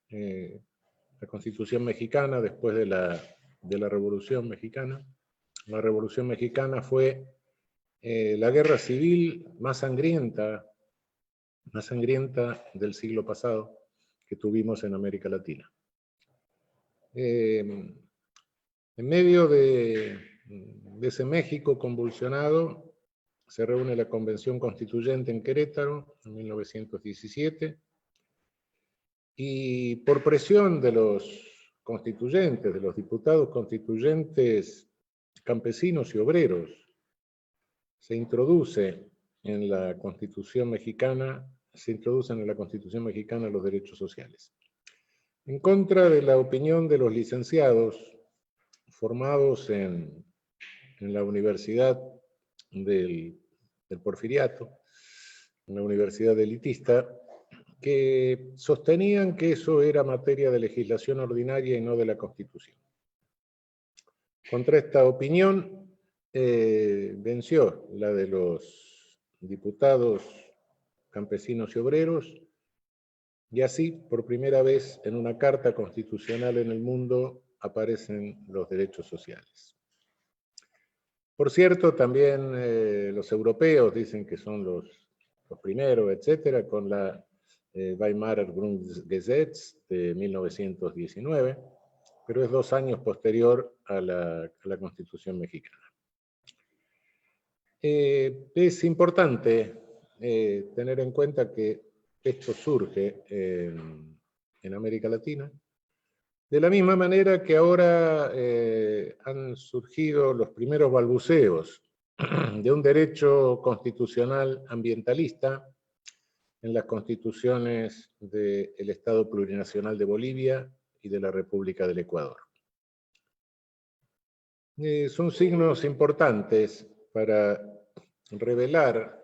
la Constitución mexicana después de la Revolución Mexicana. La Revolución Mexicana fue la guerra civil más sangrienta del siglo pasado que tuvimos en América Latina. En medio de ese México convulsionado, se reúne la Convención Constituyente en Querétaro en 1917, y por presión de los constituyentes, de los diputados constituyentes campesinos y obreros, se introducen en la Constitución mexicana los derechos sociales. En contra de la opinión de los licenciados formados en la Universidad del Porfiriato, en la Universidad elitista, que sostenían que eso era materia de legislación ordinaria y no de la Constitución. Contra esta opinión venció la de los diputados campesinos y obreros, y así, por primera vez en una carta constitucional en el mundo, aparecen los derechos sociales. Por cierto, también los europeos dicen que son los primeros, etcétera, con la Weimarer Grundgesetz de 1919, pero es 2 años posterior a la Constitución mexicana. Es importante tener en cuenta que esto surge en América Latina, de la misma manera que ahora han surgido los primeros balbuceos de un derecho constitucional ambientalista en las constituciones del Estado Plurinacional de Bolivia y de la República del Ecuador. Son signos importantes para revelar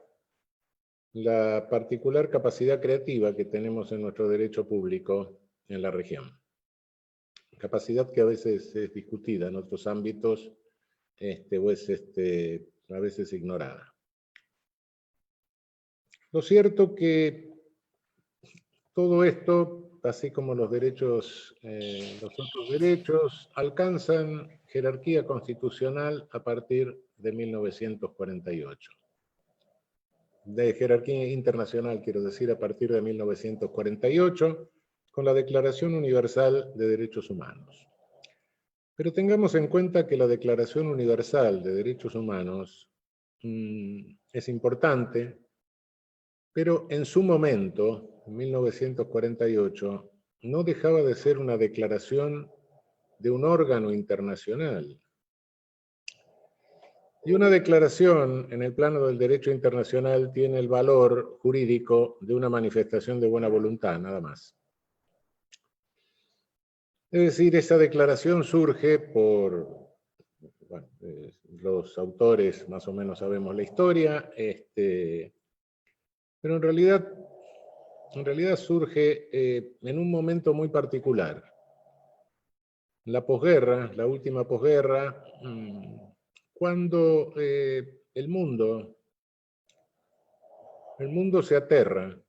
la particular capacidad creativa que tenemos en nuestro derecho público en la región. Capacidad que a veces es discutida en otros ámbitos o es a veces ignorada. Lo cierto que todo esto, así como los otros derechos, alcanzan jerarquía constitucional a partir de 1948. De jerarquía internacional, quiero decir, a partir de 1948, con la Declaración Universal de Derechos Humanos. Pero tengamos en cuenta que la Declaración Universal de Derechos Humanos es importante, pero en su momento, en 1948, no dejaba de ser una declaración de un órgano internacional. Y una declaración en el plano del derecho internacional tiene el valor jurídico de una manifestación de buena voluntad, nada más. Es decir, esa declaración surge por, bueno, los autores más o menos sabemos la historia, pero en realidad surge en un momento muy particular. La posguerra, la última posguerra, cuando el mundo se aterra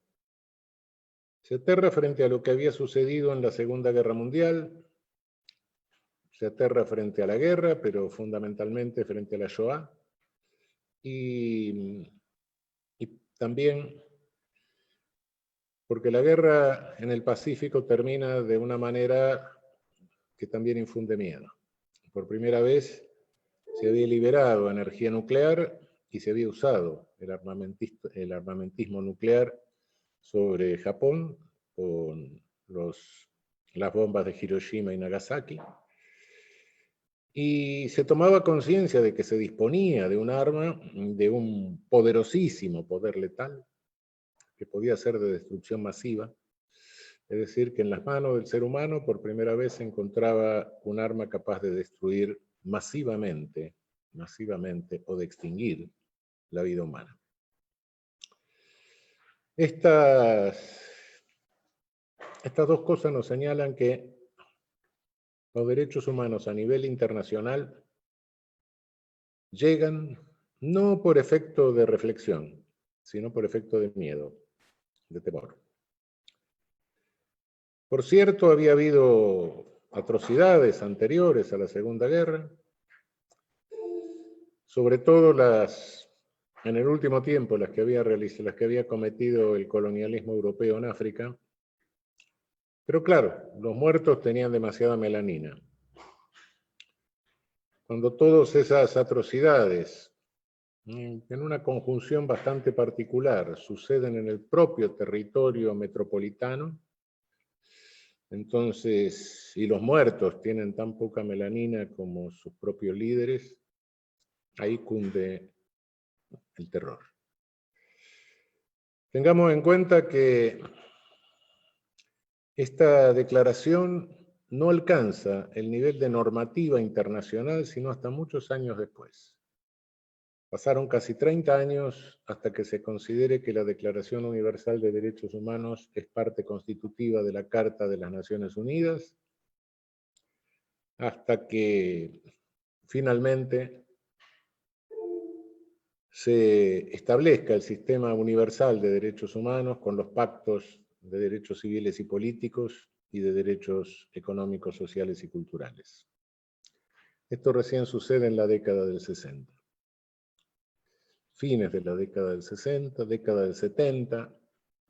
frente a lo que había sucedido en la Segunda Guerra Mundial, se aterra frente a la guerra, pero fundamentalmente frente a la Shoah, y también porque la guerra en el Pacífico termina de una manera que también infunde miedo. Por primera vez se había liberado energía nuclear y se había usado el armamentismo nuclear sobre Japón con las bombas de Hiroshima y Nagasaki. Y se tomaba conciencia de que se disponía de un arma, de un poderosísimo poder letal, que podía ser de destrucción masiva. Es decir, que en las manos del ser humano por primera vez se encontraba un arma capaz de destruir masivamente o de extinguir la vida humana. Estas 2 cosas nos señalan que los derechos humanos a nivel internacional llegan no por efecto de reflexión, sino por efecto de miedo, de temor. Por cierto, había habido atrocidades anteriores a la Segunda Guerra, sobre todo en el último tiempo, las que había cometido el colonialismo europeo en África. Pero claro, los muertos tenían demasiada melanina. Cuando todas esas atrocidades, en una conjunción bastante particular, suceden en el propio territorio metropolitano, entonces, y los muertos tienen tan poca melanina como sus propios líderes, ahí cunde el terror. Tengamos en cuenta que esta declaración no alcanza el nivel de normativa internacional sino hasta muchos años después. Pasaron casi 30 años hasta que se considere que la Declaración Universal de Derechos Humanos es parte constitutiva de la Carta de las Naciones Unidas, hasta que finalmente se establezca el sistema universal de derechos humanos con los pactos de derechos civiles y políticos y de derechos económicos, sociales y culturales. Esto recién sucede en la década del 60. Fines de la década del 60, década del 70,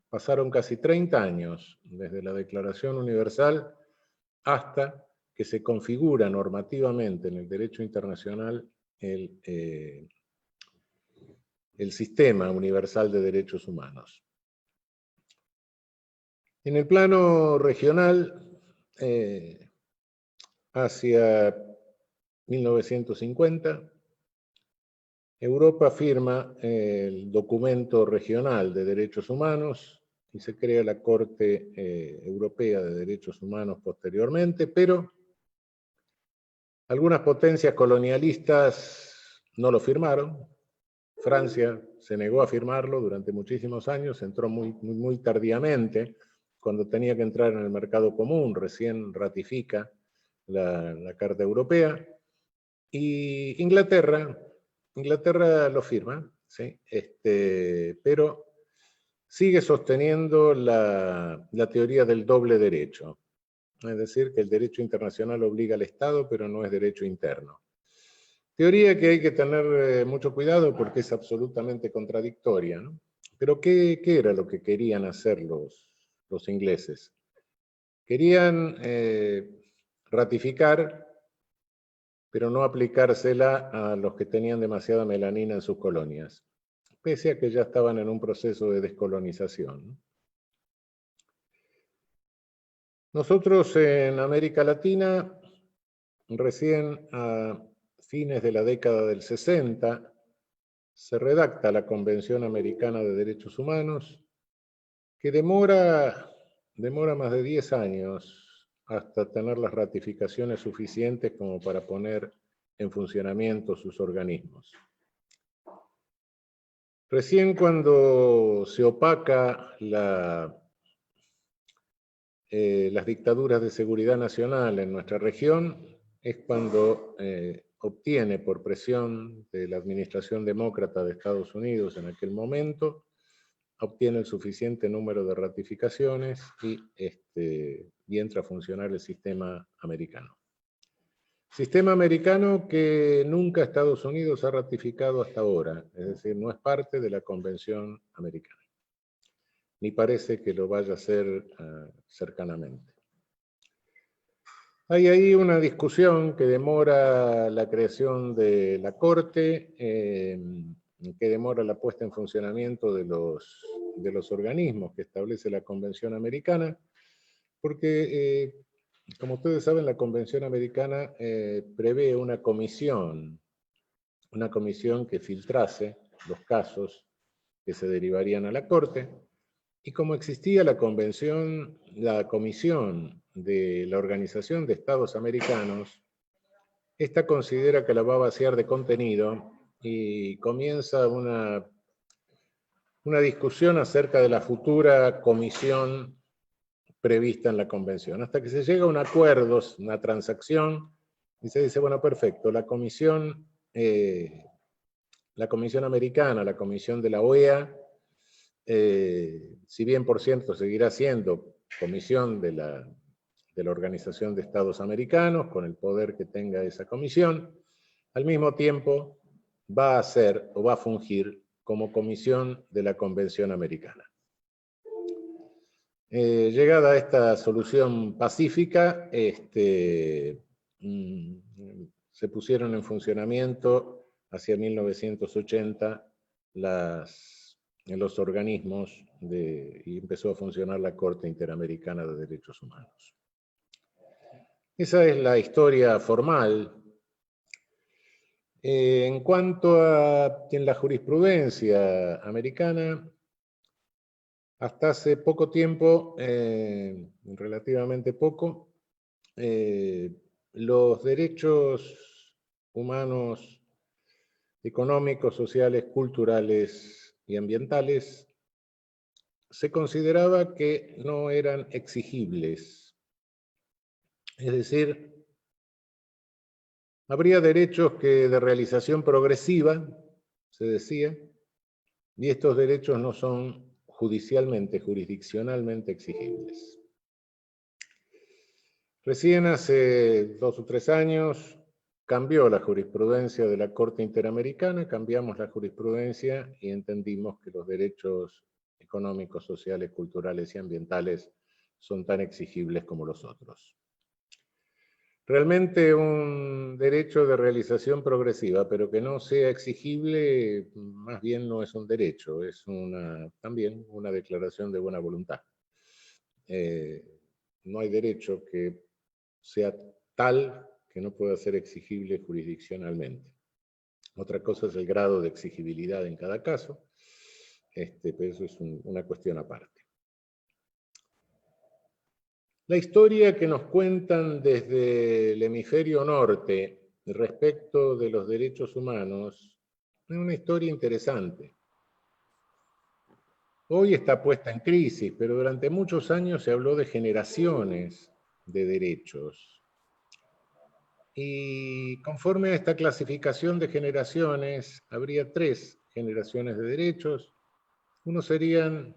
pasaron casi 30 años desde la Declaración Universal hasta que se configura normativamente en el derecho internacional el sistema universal de derechos humanos. En el plano regional, hacia 1950, Europa firma el documento regional de derechos humanos y se crea la Corte Europea de Derechos Humanos posteriormente, pero algunas potencias colonialistas no lo firmaron. Francia se negó a firmarlo durante muchísimos años, entró muy tardíamente, cuando tenía que entrar en el mercado común, recién ratifica la Carta Europea, y Inglaterra lo firma, ¿sí? Pero sigue sosteniendo la teoría del doble derecho, es decir, que el derecho internacional obliga al Estado, pero no es derecho interno. Teoría que hay que tener mucho cuidado porque es absolutamente contradictoria, ¿no? Pero ¿qué era lo que querían hacer los ingleses? Querían ratificar, pero no aplicársela a los que tenían demasiada melanina en sus colonias, pese a que ya estaban en un proceso de descolonización. Nosotros en América Latina, recién a fines de la década del 60, se redacta la Convención Americana de Derechos Humanos, que demora más de 10 años hasta tener las ratificaciones suficientes como para poner en funcionamiento sus organismos. Recién cuando se opaca las dictaduras de seguridad nacional en nuestra región, es cuando obtiene, por presión de la administración demócrata de Estados Unidos en aquel momento, obtiene el suficiente número de ratificaciones y entra a funcionar el sistema americano. Sistema americano que nunca Estados Unidos ha ratificado hasta ahora, es decir, no es parte de la Convención Americana, ni parece que lo vaya a hacer cercanamente. Hay ahí una discusión que demora la creación de la Corte, que demora la puesta en funcionamiento de los organismos que establece la Convención Americana, porque, como ustedes saben, la Convención Americana prevé una comisión que filtrase los casos que se derivarían a la Corte, y como existía la comisión de la Organización de Estados Americanos, esta considera que la va a vaciar de contenido y comienza una discusión acerca de la futura comisión prevista en la convención, hasta que se llega a un acuerdo, una transacción, y se dice, bueno, perfecto, la comisión americana, la comisión de la OEA, si bien por cierto seguirá siendo comisión de la Organización de Estados Americanos, con el poder que tenga esa comisión. Al mismo tiempo, va a ser o va a fungir como comisión de la Convención Americana. Llegada a esta solución pacífica, se pusieron en funcionamiento hacia 1980 los organismos y empezó a funcionar la Corte Interamericana de Derechos Humanos. Esa es la historia formal. En cuanto a la jurisprudencia americana, hasta hace poco tiempo, relativamente poco, los derechos humanos económicos, sociales, culturales y ambientales se consideraba que no eran exigibles. Es decir, habría derechos que de realización progresiva, se decía, y estos derechos no son jurisdiccionalmente exigibles. Recién hace 2 o 3 años cambió la jurisprudencia de la Corte Interamericana, cambiamos la jurisprudencia y entendimos que los derechos económicos, sociales, culturales y ambientales son tan exigibles como los otros. Realmente un derecho de realización progresiva, pero que no sea exigible, más bien no es un derecho, es también una declaración de buena voluntad. No hay derecho que sea tal que no pueda ser exigible jurisdiccionalmente. Otra cosa es el grado de exigibilidad en cada caso, pero eso es una cuestión aparte. La historia que nos cuentan desde el hemisferio norte respecto de los derechos humanos es una historia interesante. Hoy está puesta en crisis, pero durante muchos años se habló de generaciones de derechos. Y conforme a esta clasificación de generaciones, habría 3 generaciones de derechos. Uno serían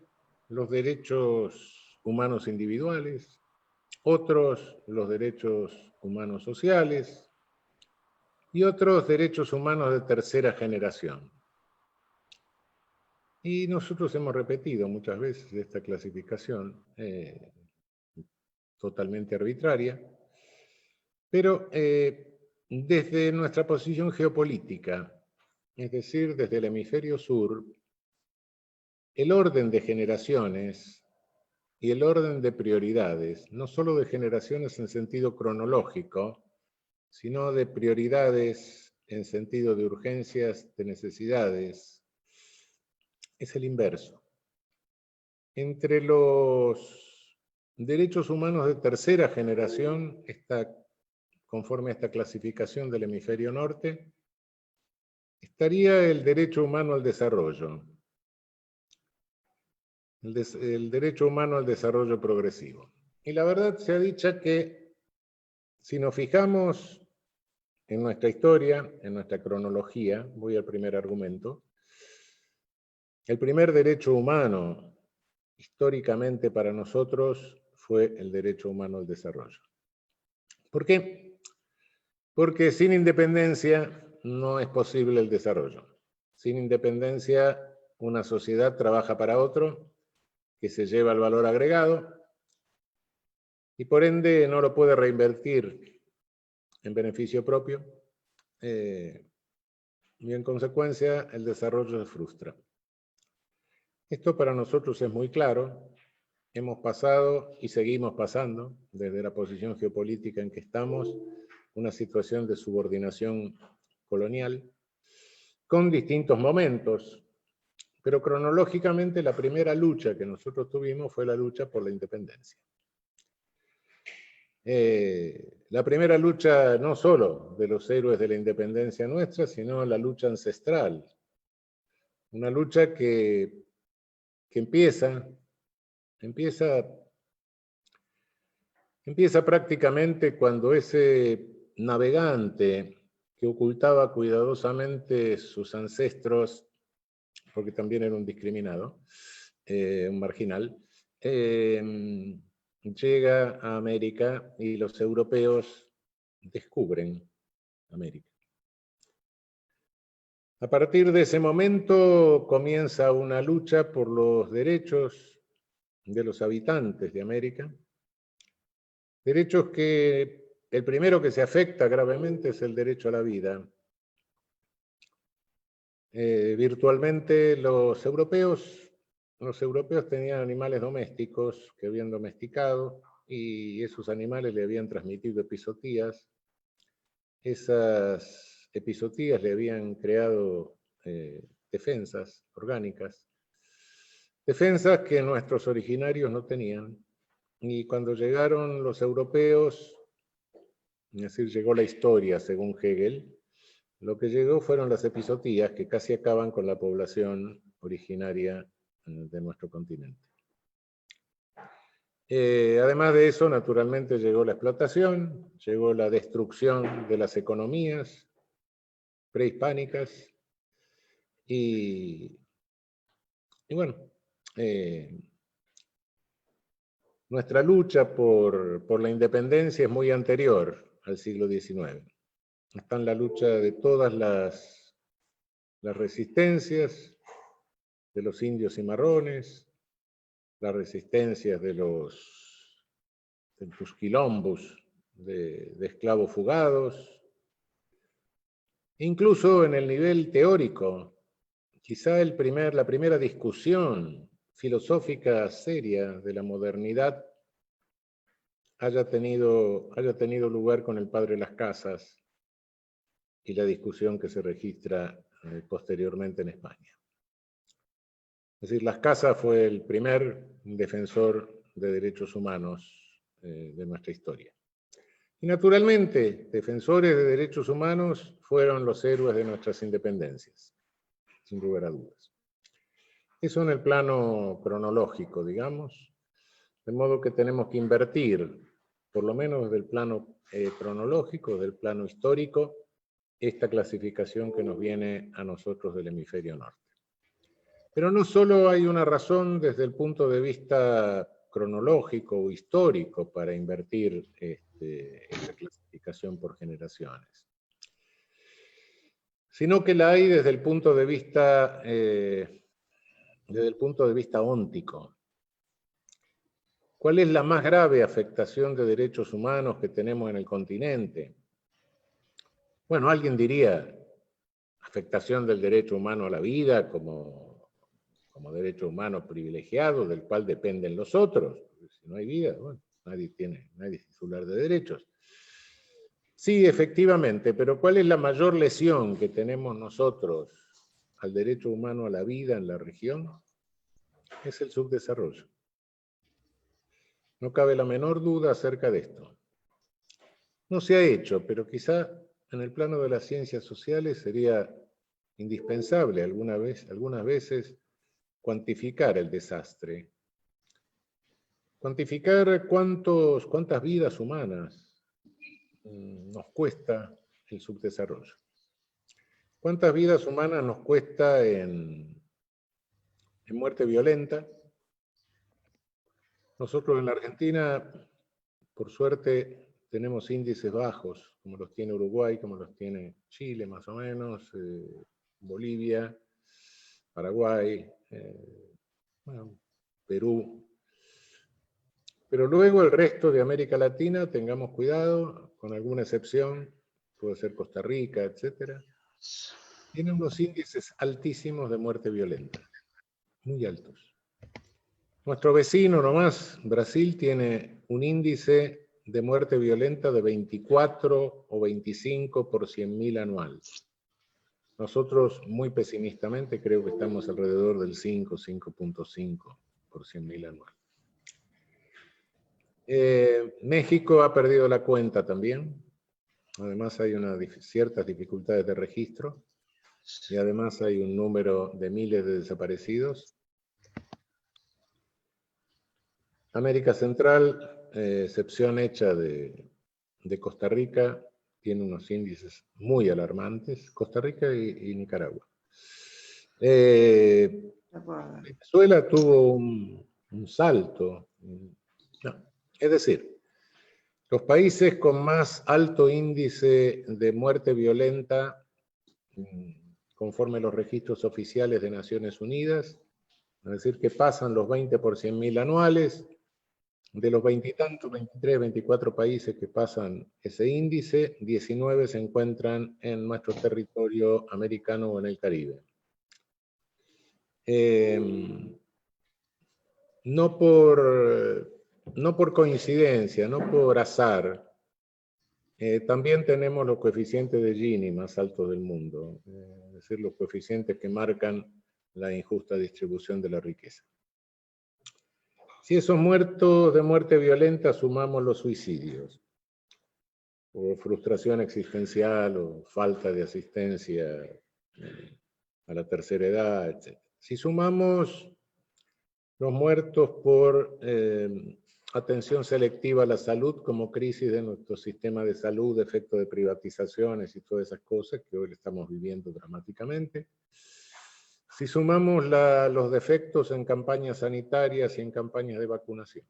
los derechos humanos individuales, otros los derechos humanos sociales y otros derechos humanos de tercera generación. Y nosotros hemos repetido muchas veces esta clasificación totalmente arbitraria, pero desde nuestra posición geopolítica, es decir, desde el hemisferio sur, el orden de generaciones y el orden de prioridades, no solo de generaciones en sentido cronológico, sino de prioridades en sentido de urgencias, de necesidades, es el inverso. Entre los derechos humanos de tercera generación, conforme a esta clasificación del hemisferio norte, estaría el derecho humano al desarrollo, el derecho humano al desarrollo progresivo. Y la verdad sea dicha que si nos fijamos en nuestra historia, en nuestra cronología, voy al primer argumento, el primer derecho humano históricamente para nosotros fue el derecho humano al desarrollo. ¿Por qué? Porque sin independencia no es posible el desarrollo. Sin independencia, una sociedad trabaja para otro, que se lleva el valor agregado, y por ende no lo puede reinvertir en beneficio propio, y en consecuencia el desarrollo se frustra. Esto para nosotros es muy claro. Hemos pasado y seguimos pasando, desde la posición geopolítica en que estamos, una situación de subordinación colonial, con distintos momentos, pero cronológicamente la primera lucha que nosotros tuvimos fue la lucha por la independencia. La primera lucha no solo de los héroes de la independencia nuestra, sino la lucha ancestral. Una lucha que empieza prácticamente cuando ese navegante que ocultaba cuidadosamente sus ancestros, porque también era un discriminado, un marginal, llega a América y los europeos descubren América. A partir de ese momento comienza una lucha por los derechos de los habitantes de América, derechos que el primero que se afecta gravemente es el derecho a la vida. Virtualmente los europeos tenían animales domésticos que habían domesticado y esos animales le habían transmitido epizotías. Esas epizotías le habían creado defensas orgánicas, defensas que nuestros originarios no tenían. Y cuando llegaron los europeos, es decir, llegó la historia según Hegel, lo que llegó fueron las epizotías que casi acaban con la población originaria de nuestro continente. Además de eso, naturalmente llegó la explotación, llegó la destrucción de las economías prehispánicas y bueno, nuestra lucha por la independencia es muy anterior al siglo XIX. Está en la lucha de todas las resistencias de los indios cimarrones, las resistencias de los quilombos de esclavos fugados, incluso en el nivel teórico. Quizá la primera discusión filosófica seria de la modernidad haya tenido lugar con el padre Las Casas y la discusión que se registra posteriormente en España. Es decir, Las Casas fue el primer defensor de derechos humanos de nuestra historia. Y naturalmente, defensores de derechos humanos fueron los héroes de nuestras independencias, sin lugar a dudas. Eso en el plano cronológico, digamos, de modo que tenemos que invertir, por lo menos desde el plano cronológico, del plano histórico, esta clasificación que nos viene a nosotros del hemisferio norte. Pero no solo hay una razón desde el punto de vista cronológico o histórico para invertir esta clasificación por generaciones, sino que la hay desde el punto de vista óntico. ¿Cuál es la más grave afectación de derechos humanos que tenemos en el continente? Bueno, alguien diría afectación del derecho humano a la vida como derecho humano privilegiado del cual dependen los otros. Si no hay vida, bueno, nadie es titular de derechos. Sí, efectivamente, pero ¿cuál es la mayor lesión que tenemos nosotros al derecho humano a la vida en la región? Es el subdesarrollo. No cabe la menor duda acerca de esto. No se ha hecho, pero quizá en el plano de las ciencias sociales sería indispensable algunas veces cuantificar el desastre. Cuantificar cuántas vidas humanas nos cuesta el subdesarrollo. ¿Cuántas vidas humanas nos cuesta en muerte violenta? Nosotros en la Argentina, por suerte, tenemos índices bajos, como los tiene Uruguay, como los tiene Chile, más o menos, Bolivia, Paraguay, bueno, Perú. Pero luego el resto de América Latina, tengamos cuidado, con alguna excepción, puede ser Costa Rica, etc., tiene unos índices altísimos de muerte violenta, muy altos. Nuestro vecino nomás, Brasil, tiene un índice de muerte violenta de 24 o 25 por 100.000 anual. Nosotros, muy pesimistamente, creo que estamos alrededor del 5.5 por 100.000 anual. México ha perdido la cuenta también. Además hay ciertas dificultades de registro y además hay un número de miles de desaparecidos. América Central, excepción hecha de Costa Rica, tiene unos índices muy alarmantes. Costa Rica y Nicaragua. Venezuela tuvo un salto. No. Es decir, los países con más alto índice de muerte violenta, conforme a los registros oficiales de Naciones Unidas, es decir, que pasan los 20 por 100.000 anuales, de los 20 y tantos, 23, 24 países que pasan ese índice, 19 se encuentran en nuestro territorio americano o en el Caribe. No por coincidencia, no por azar, también tenemos los coeficientes de Gini más altos del mundo, es decir, los coeficientes que marcan la injusta distribución de la riqueza. Si esos muertos de muerte violenta sumamos los suicidios, o frustración existencial, o falta de asistencia a la tercera edad, etc. Si sumamos los muertos por atención selectiva a la salud como crisis de nuestro sistema de salud, efecto de privatizaciones y todas esas cosas que hoy estamos viviendo dramáticamente. Si sumamos los defectos en campañas sanitarias y en campañas de vacunación.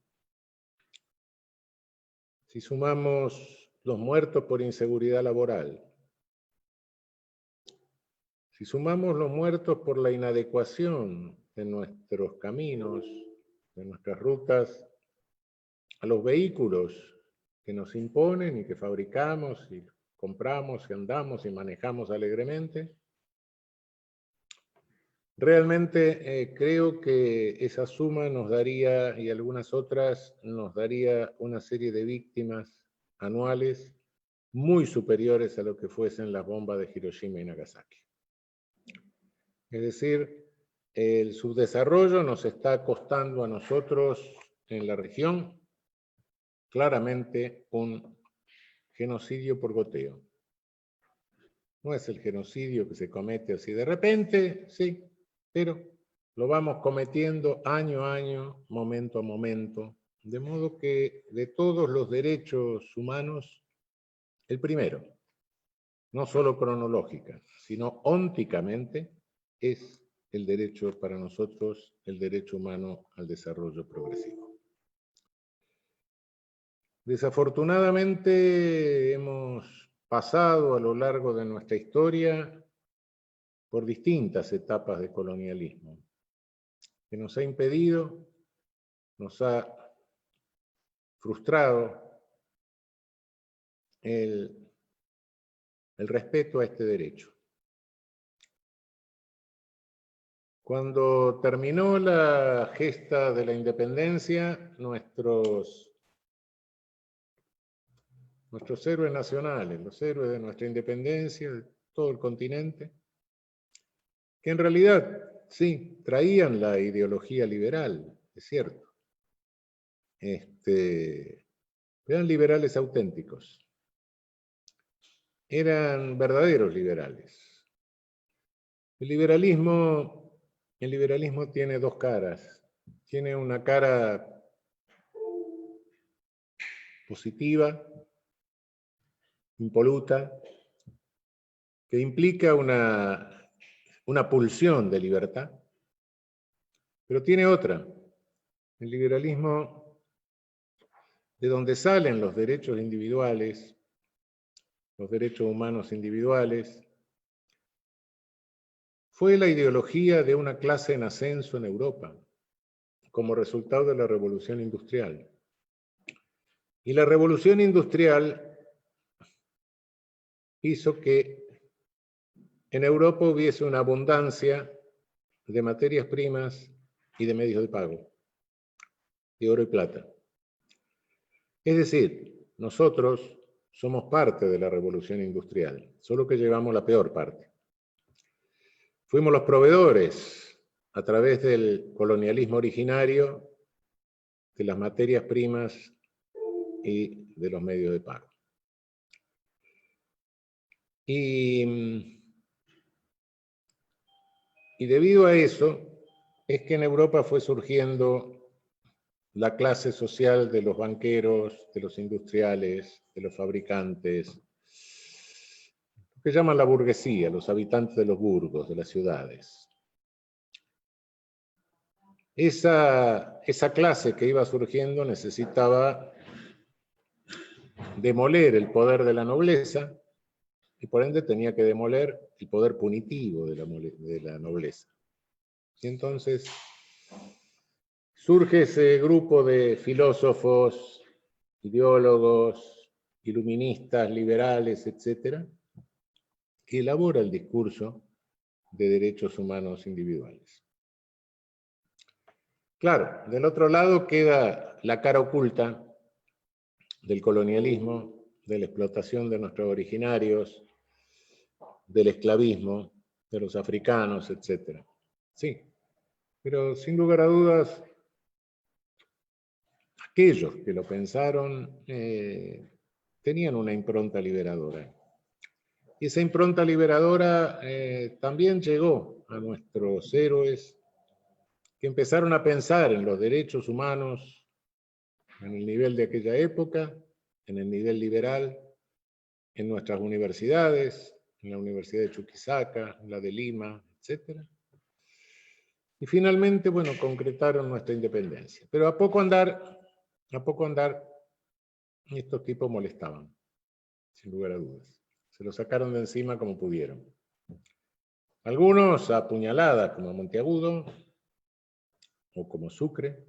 Si sumamos los muertos por inseguridad laboral. Si sumamos los muertos por la inadecuación de nuestros caminos, de nuestras rutas, a los vehículos que nos imponen y que fabricamos y compramos y andamos y manejamos alegremente, realmente creo que esa suma nos daría, y algunas otras, nos daría una serie de víctimas anuales muy superiores a lo que fuesen las bombas de Hiroshima y Nagasaki. Es decir, el subdesarrollo nos está costando a nosotros en la región claramente un genocidio por goteo. No es el genocidio que se comete así de repente, sí, pero lo vamos cometiendo año a año, momento a momento, de modo que de todos los derechos humanos, el primero, no solo cronológica, sino ónticamente, es el derecho para nosotros, el derecho humano al desarrollo progresivo. Desafortunadamente hemos pasado a lo largo de nuestra historia por distintas etapas de colonialismo, que nos ha impedido, nos ha frustrado el respeto a este derecho. Cuando terminó la gesta de la independencia, nuestros héroes nacionales, los héroes de nuestra independencia, de todo el continente, que en realidad, sí, traían la ideología liberal, es cierto. Eran liberales auténticos. Eran verdaderos liberales. El liberalismo tiene dos caras. Tiene una cara positiva, impoluta, que implica una pulsión de libertad, pero tiene otra. El liberalismo, de donde salen los derechos individuales, los derechos humanos individuales, fue la ideología de una clase en ascenso en Europa, como resultado de la Revolución Industrial. Y la Revolución Industrial hizo que en Europa hubiese una abundancia de materias primas y de medios de pago, de oro y plata. Es decir, nosotros somos parte de la Revolución Industrial, solo que llevamos la peor parte. Fuimos los proveedores, a través del colonialismo originario, de las materias primas y de los medios de pago. Y debido a eso, es que en Europa fue surgiendo la clase social de los banqueros, de los industriales, de los fabricantes, que llaman la burguesía, los habitantes de los burgos, de las ciudades. Esa clase que iba surgiendo necesitaba demoler el poder de la nobleza, y por ende tenía que demoler el poder punitivo de la nobleza. Y entonces surge ese grupo de filósofos, ideólogos, iluministas, liberales, etcétera, que elabora el discurso de derechos humanos individuales. Claro, del otro lado queda la cara oculta del colonialismo, de la explotación de nuestros originarios, del esclavismo, de los africanos, etc. Sí, pero sin lugar a dudas, aquellos que lo pensaron tenían una impronta liberadora. Y esa impronta liberadora también llegó a nuestros héroes que empezaron a pensar en los derechos humanos en el nivel de aquella época, en el nivel liberal, en nuestras universidades, en la Universidad de Chuquisaca, en la de Lima, etc. Y finalmente, bueno, concretaron nuestra independencia. Pero a poco andar, estos tipos molestaban, sin lugar a dudas. Se lo sacaron de encima como pudieron. Algunos a puñaladas, como Monteagudo, o como Sucre.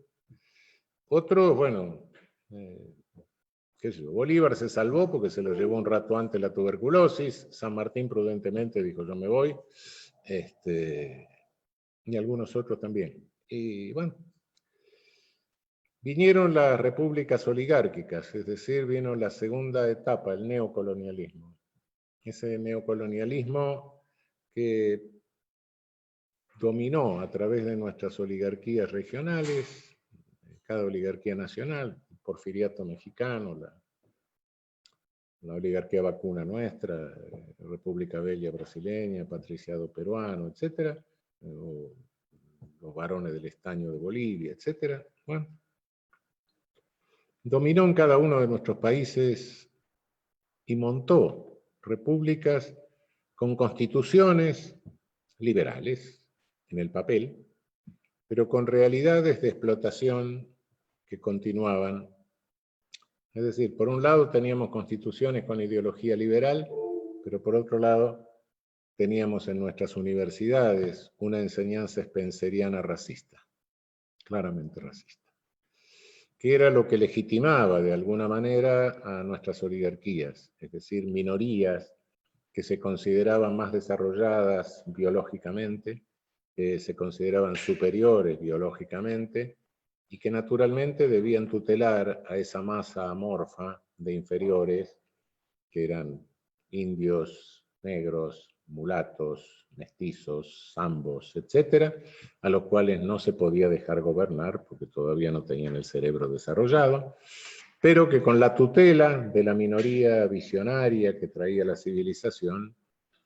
Otros, bueno, qué sé yo, Bolívar se salvó porque se lo llevó un rato antes la tuberculosis. San Martín prudentemente dijo, yo me voy. Y algunos otros también. Y bueno, vinieron las repúblicas oligárquicas, es decir, vino la segunda etapa, el neocolonialismo. Ese neocolonialismo que dominó a través de nuestras oligarquías regionales, cada oligarquía nacional, el porfiriato mexicano, la oligarquía vacuna nuestra, República Bella brasileña, patriciado peruano, etc., los varones del estaño de Bolivia, etc. Bueno, dominó en cada uno de nuestros países y montó repúblicas con constituciones liberales en el papel, pero con realidades de explotación que continuaban. Es decir, por un lado teníamos constituciones con ideología liberal, pero por otro lado teníamos en nuestras universidades una enseñanza spenceriana racista, claramente racista, que era lo que legitimaba de alguna manera a nuestras oligarquías, es decir, minorías que se consideraban más desarrolladas biológicamente, se consideraban superiores biológicamente, y que naturalmente debían tutelar a esa masa amorfa de inferiores, que eran indios, negros, mulatos, mestizos, zambos, etcétera, a los cuales no se podía dejar gobernar porque todavía no tenían el cerebro desarrollado, pero que con la tutela de la minoría visionaria que traía la civilización,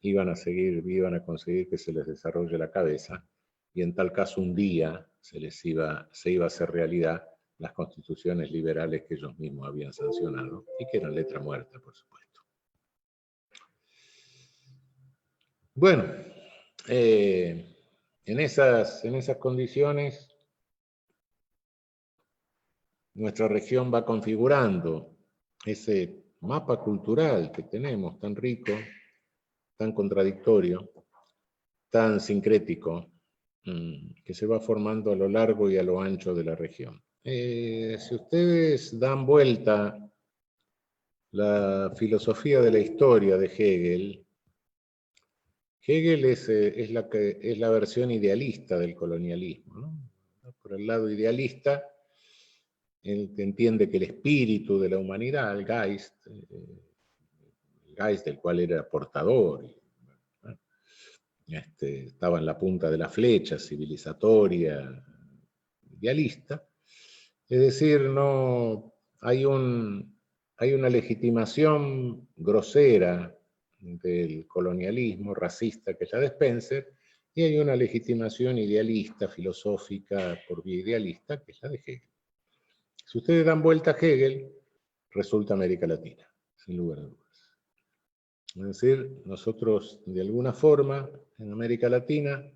iban a conseguir que se les desarrolle la cabeza, y en tal caso un día se iba a hacer realidad las constituciones liberales que ellos mismos habían sancionado, y que eran letra muerta, por supuesto. Bueno, en esas condiciones, nuestra región va configurando ese mapa cultural que tenemos, tan rico, tan contradictorio, tan sincrético, que se va formando a lo largo y a lo ancho de la región. Si ustedes dan vuelta la filosofía de la historia de Hegel, Hegel es la versión idealista del colonialismo, ¿no? Por el lado idealista, él entiende que el espíritu de la humanidad, el Geist del cual era portador, estaba en la punta de la flecha, civilizatoria, idealista. Es decir, no hay una legitimación grosera del colonialismo racista que es la de Spencer, y hay una legitimación idealista, filosófica, por vía idealista, que es la de Hegel. Si ustedes dan vuelta a Hegel, resulta América Latina, sin lugar a dudas. Es decir, nosotros de alguna forma en América Latina,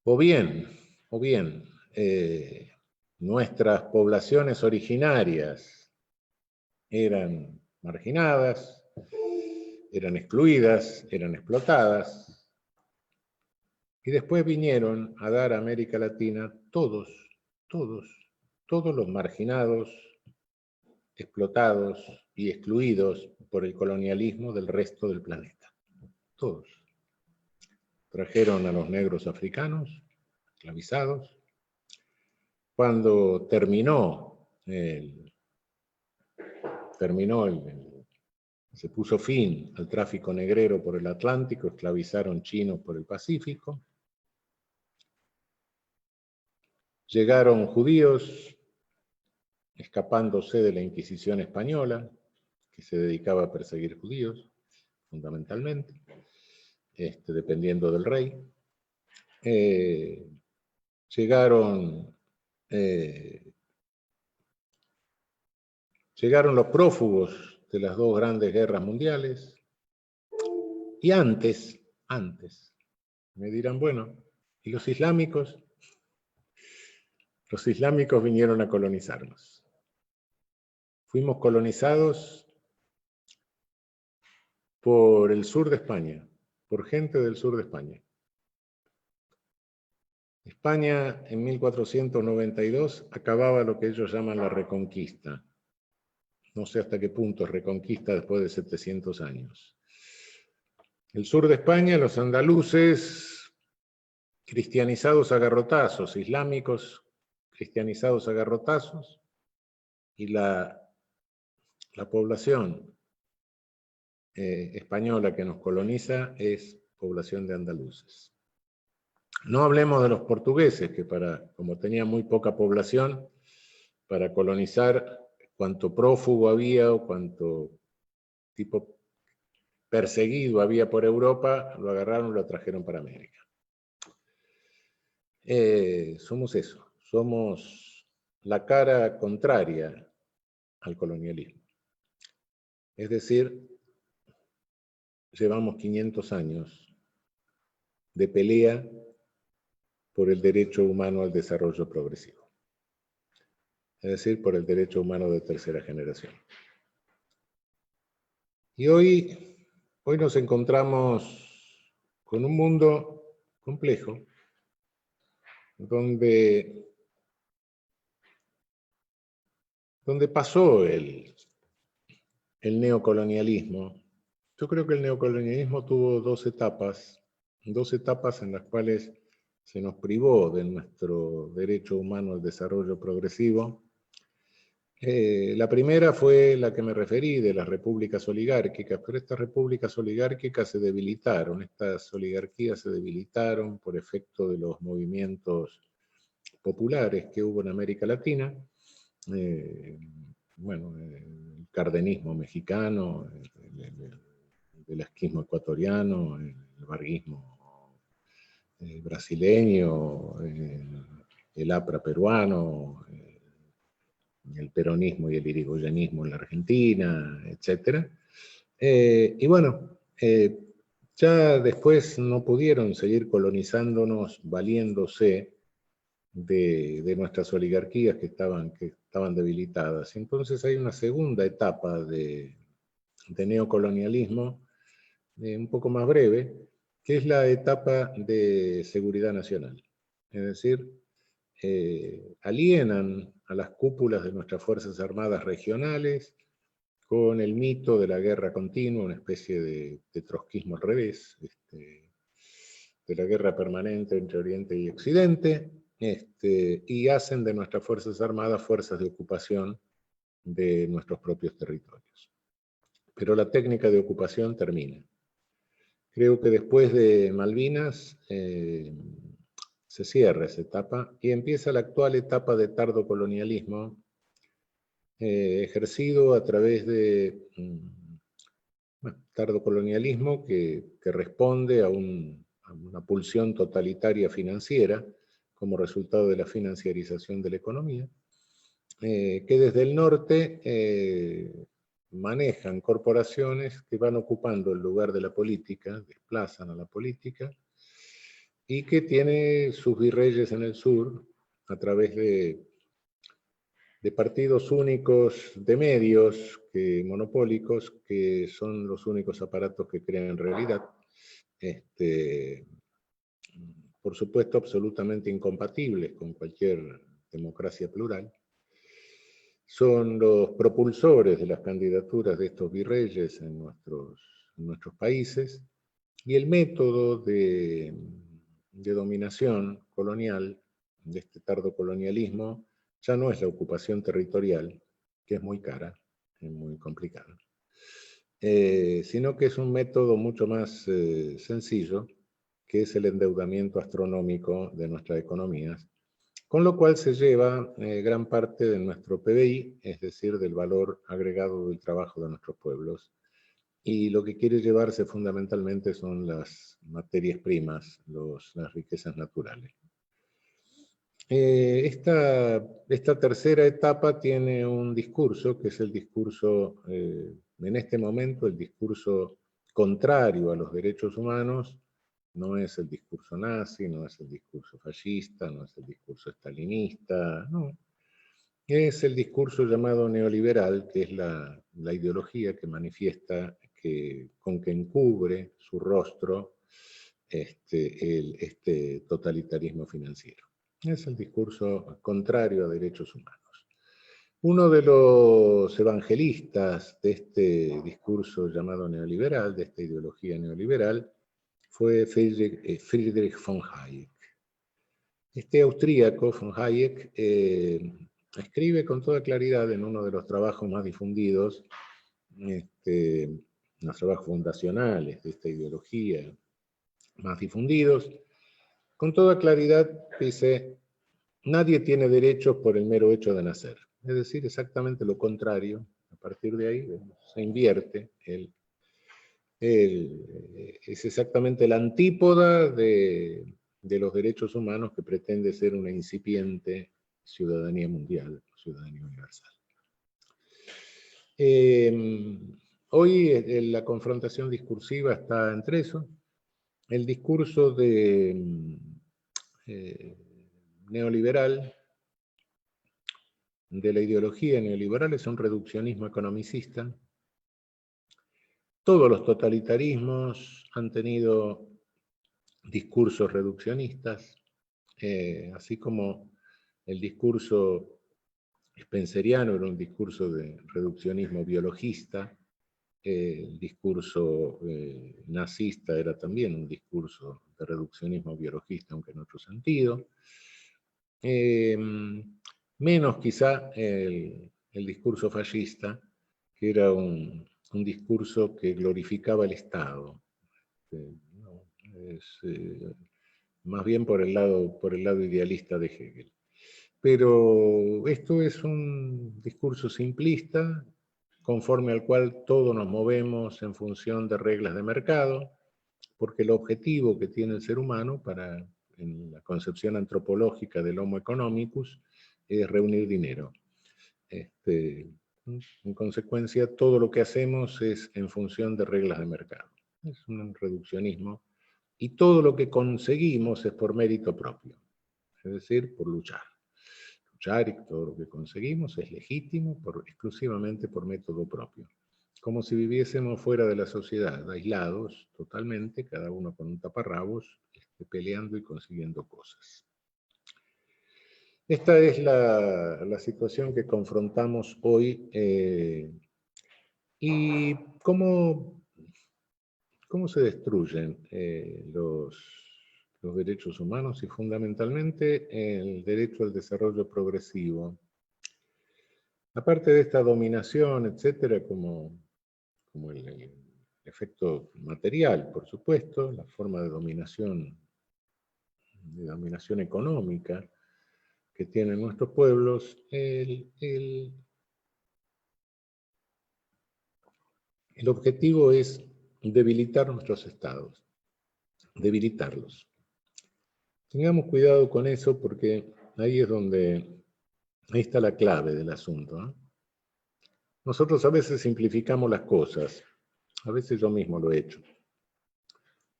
o bien nuestras poblaciones originarias eran marginadas, eran excluidas, eran explotadas. Y después vinieron a dar a América Latina todos los marginados, explotados y excluidos por el colonialismo del resto del planeta. Todos. Trajeron a los negros africanos, esclavizados. Cuando se puso fin al tráfico negrero por el Atlántico, esclavizaron chinos por el Pacífico. Llegaron judíos, escapándose de la Inquisición española, que se dedicaba a perseguir judíos, fundamentalmente, dependiendo del rey. Llegaron los prófugos de las dos grandes guerras mundiales, y antes, me dirán, bueno, ¿y los islámicos? Los islámicos vinieron a colonizarnos. Fuimos colonizados por el sur de España, por gente del sur de España. España en 1492 acababa lo que ellos llaman la Reconquista. No sé hasta qué punto es Reconquista después de 700 años. El sur de España, los andaluces, cristianizados a garrotazos, islámicos, cristianizados a garrotazos, y la población española que nos coloniza es población de andaluces. No hablemos de los portugueses, que como tenían muy poca población, para colonizar, cuanto prófugo había o cuanto tipo perseguido había por Europa, lo agarraron y lo trajeron para América. Somos eso, somos la cara contraria al colonialismo. Es decir, llevamos 500 años de pelea por el derecho humano al desarrollo progresivo. Es decir, por el derecho humano de tercera generación. Y hoy nos encontramos con un mundo complejo, donde pasó el neocolonialismo. Yo creo que el neocolonialismo tuvo dos etapas en las cuales se nos privó de nuestro derecho humano al desarrollo progresivo. La primera fue la que me referí, de las repúblicas oligárquicas, pero estas repúblicas oligárquicas se debilitaron, estas oligarquías se debilitaron por efecto de los movimientos populares que hubo en América Latina. El cardenismo mexicano, el esquismo ecuatoriano, el varguismo brasileño, el APRA peruano, el peronismo y el irigoyenismo en la Argentina, etc. Ya después no pudieron seguir colonizándonos valiéndose de nuestras oligarquías que estaban debilitadas. Entonces hay una segunda etapa de neocolonialismo, un poco más breve, que es la etapa de seguridad nacional. Es decir, alienan a las cúpulas de nuestras Fuerzas Armadas regionales con el mito de la guerra continua, una especie de trotskismo al revés, de la guerra permanente entre Oriente y Occidente, y hacen de nuestras Fuerzas Armadas fuerzas de ocupación de nuestros propios territorios. Pero la técnica de ocupación termina. Creo que después de Malvinas se cierra esa etapa y empieza la actual etapa de tardocolonialismo, ejercido a través de tardocolonialismo que responde a una pulsión totalitaria financiera como resultado de la financiarización de la economía, que desde el norte manejan corporaciones que van ocupando el lugar de la política, desplazan a la política, y que tiene sus virreyes en el sur a través de partidos únicos de medios monopólicos, que son los únicos aparatos que crean realidad. Por supuesto, absolutamente incompatibles con cualquier democracia plural. Son los propulsores de las candidaturas de estos virreyes en nuestros países, y el método de dominación colonial, de este tardocolonialismo, ya no es la ocupación territorial, que es muy cara, es muy complicada, sino que es un método mucho más sencillo, que es el endeudamiento astronómico de nuestras economías, con lo cual se lleva gran parte de nuestro PBI, es decir, del valor agregado del trabajo de nuestros pueblos, y lo que quiere llevarse fundamentalmente son las materias primas, las riquezas naturales. Esta tercera etapa tiene un discurso, que es el discurso, en este momento, el discurso contrario a los derechos humanos. No es el discurso nazi, no es el discurso fascista, no es el discurso stalinista, no. Es el discurso llamado neoliberal, que es la ideología que manifiesta con que encubre su rostro este totalitarismo financiero. Es el discurso contrario a derechos humanos. Uno de los evangelistas de este discurso llamado neoliberal, de esta ideología neoliberal, fue Friedrich von Hayek. Este austríaco, von Hayek, escribe con toda claridad en uno de los trabajos más difundidos, los trabajos fundacionales de esta ideología más difundidos, con toda claridad dice: nadie tiene derechos por el mero hecho de nacer. Es decir, exactamente lo contrario. A partir de ahí se invierte. Es exactamente la antípoda de los derechos humanos, que pretende ser una incipiente ciudadanía mundial, ciudadanía universal. Hoy la confrontación discursiva está entre eso. El discurso neoliberal, de la ideología neoliberal, es un reduccionismo economicista. Todos los totalitarismos han tenido discursos reduccionistas, así como el discurso spenceriano era un discurso de reduccionismo biologista, el discurso nazista era también un discurso de reduccionismo biologista, aunque en otro sentido. Menos quizá el discurso fascista, que era un discurso que glorificaba el Estado. Más bien por el lado idealista de Hegel. Pero esto es un discurso simplista, conforme al cual todos nos movemos en función de reglas de mercado, porque el objetivo que tiene el ser humano, en la concepción antropológica del Homo economicus, es reunir dinero. En consecuencia, todo lo que hacemos es en función de reglas de mercado. Es un reduccionismo. Y todo lo que conseguimos es por mérito propio, es decir, por luchar. Luchar, y todo lo que conseguimos es legítimo exclusivamente por método propio. Como si viviésemos fuera de la sociedad, aislados totalmente, cada uno con un taparrabos, peleando y consiguiendo cosas. Esta es la situación que confrontamos hoy. ¿Y cómo se destruyen los derechos humanos? Y fundamentalmente el derecho al desarrollo progresivo. Aparte de esta dominación, etcétera, como el efecto material, por supuesto, la forma de dominación económica que tienen nuestros pueblos, el objetivo es debilitar nuestros estados, debilitarlos. Tengamos cuidado con eso, porque ahí está la clave del asunto, ¿no? Nosotros a veces simplificamos las cosas, a veces yo mismo lo he hecho.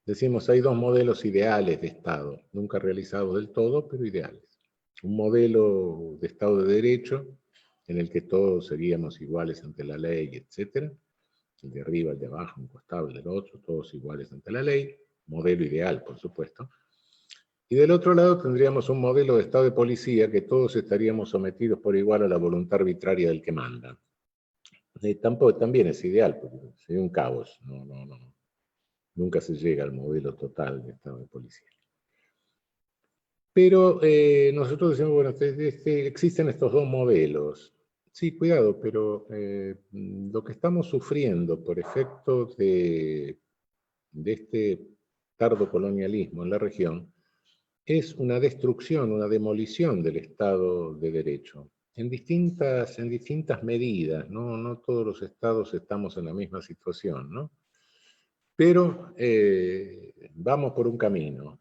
Decimos, hay dos modelos ideales de Estado, nunca realizados del todo, pero ideales. Un modelo de Estado de Derecho, en el que todos seríamos iguales ante la ley, etc. El de arriba, el de abajo, un costado, el del otro, todos iguales ante la ley, modelo ideal, por supuesto. Y del otro lado tendríamos un modelo de Estado de policía que todos estaríamos sometidos por igual a la voluntad arbitraria del que manda. Tampoco, también es ideal, porque sería un caos, nunca se llega al modelo total de Estado de policía. Pero nosotros decimos, bueno, existen estos dos modelos. Sí, cuidado, pero lo que estamos sufriendo por efecto de este tardo colonialismo en la región es una destrucción, una demolición del Estado de Derecho. En distintas medidas, no todos los estados estamos en la misma situación, ¿no? Pero vamos por un camino.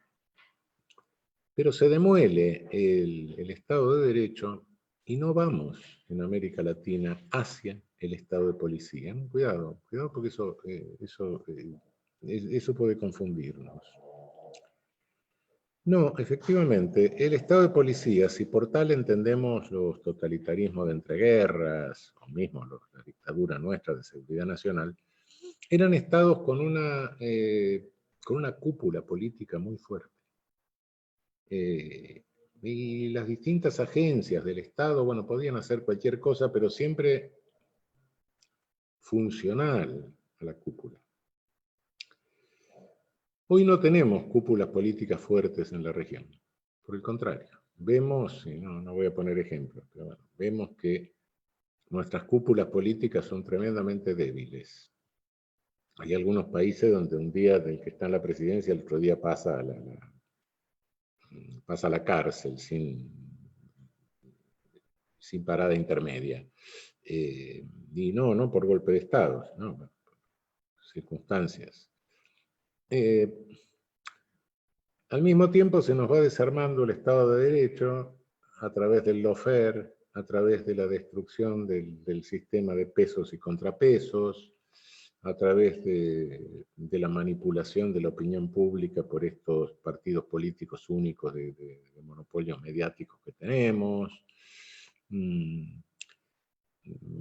Pero se demuele el Estado de Derecho y no vamos en América Latina hacia el Estado de policía. Cuidado porque eso puede confundirnos. No, efectivamente, el Estado de policía, si por tal entendemos los totalitarismos de entreguerras, o mismo la dictadura nuestra de seguridad nacional, eran estados con una cúpula política muy fuerte. Y las distintas agencias del Estado, bueno, podían hacer cualquier cosa, pero siempre funcional a la cúpula. Hoy no tenemos cúpulas políticas fuertes en la región. Por el contrario, vemos, y no voy a poner ejemplos, pero bueno, vemos que nuestras cúpulas políticas son tremendamente débiles. Hay algunos países donde un día del que está en la presidencia, el otro día pasa a la cárcel sin parada intermedia. Y no por golpe de Estado, no, por circunstancias. Al mismo tiempo se nos va desarmando el Estado de Derecho a través del lawfare, a través de la destrucción del sistema de pesos y contrapesos, a través de la manipulación de la opinión pública por estos partidos políticos únicos de monopolios mediáticos que tenemos,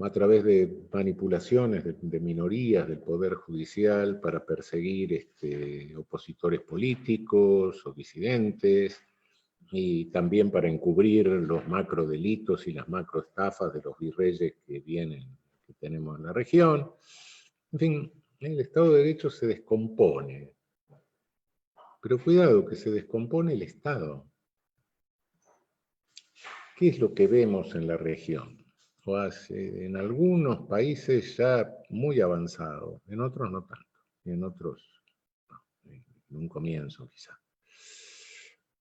a través de manipulaciones de minorías del Poder Judicial para perseguir opositores políticos o disidentes, y también para encubrir los macrodelitos y las macroestafas de los virreyes que tenemos en la región. En fin, el Estado de Derecho se descompone. Pero cuidado, que se descompone el Estado. ¿Qué es lo que vemos en la región? En algunos países ya muy avanzado, en otros no tanto, y en otros en un comienzo quizá.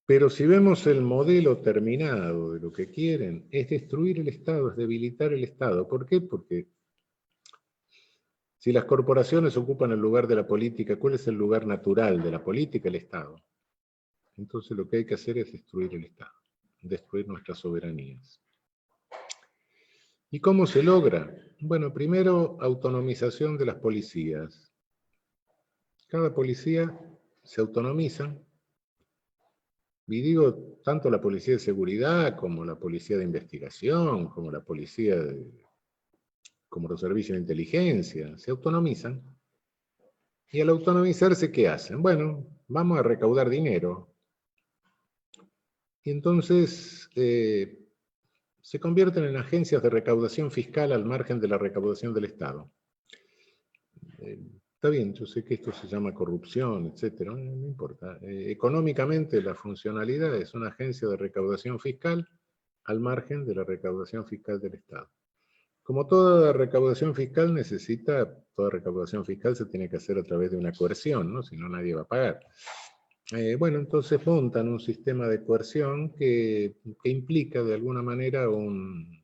Pero si vemos el modelo terminado de lo que quieren, es destruir el Estado, es debilitar el Estado. ¿Por qué? Porque si las corporaciones ocupan el lugar de la política, ¿cuál es el lugar natural de la política? El Estado. Entonces lo que hay que hacer es destruir el Estado, destruir nuestras soberanías. ¿Y cómo se logra? Bueno, primero, autonomización de las policías. Cada policía se autonomiza, y digo, tanto la policía de seguridad, como la policía de investigación, como la policía como los servicios de inteligencia, se autonomizan. Y al autonomizarse, ¿qué hacen? Bueno, vamos a recaudar dinero. Y entonces se convierten en agencias de recaudación fiscal al margen de la recaudación del Estado. Está bien, yo sé que esto se llama corrupción, etcétera, no importa. Económicamente la funcionalidad es una agencia de recaudación fiscal al margen de la recaudación fiscal del Estado. Como toda recaudación fiscal toda recaudación fiscal se tiene que hacer a través de una coerción, ¿no? Si no, nadie va a pagar. Bueno, entonces montan un sistema de coerción que implica de alguna manera un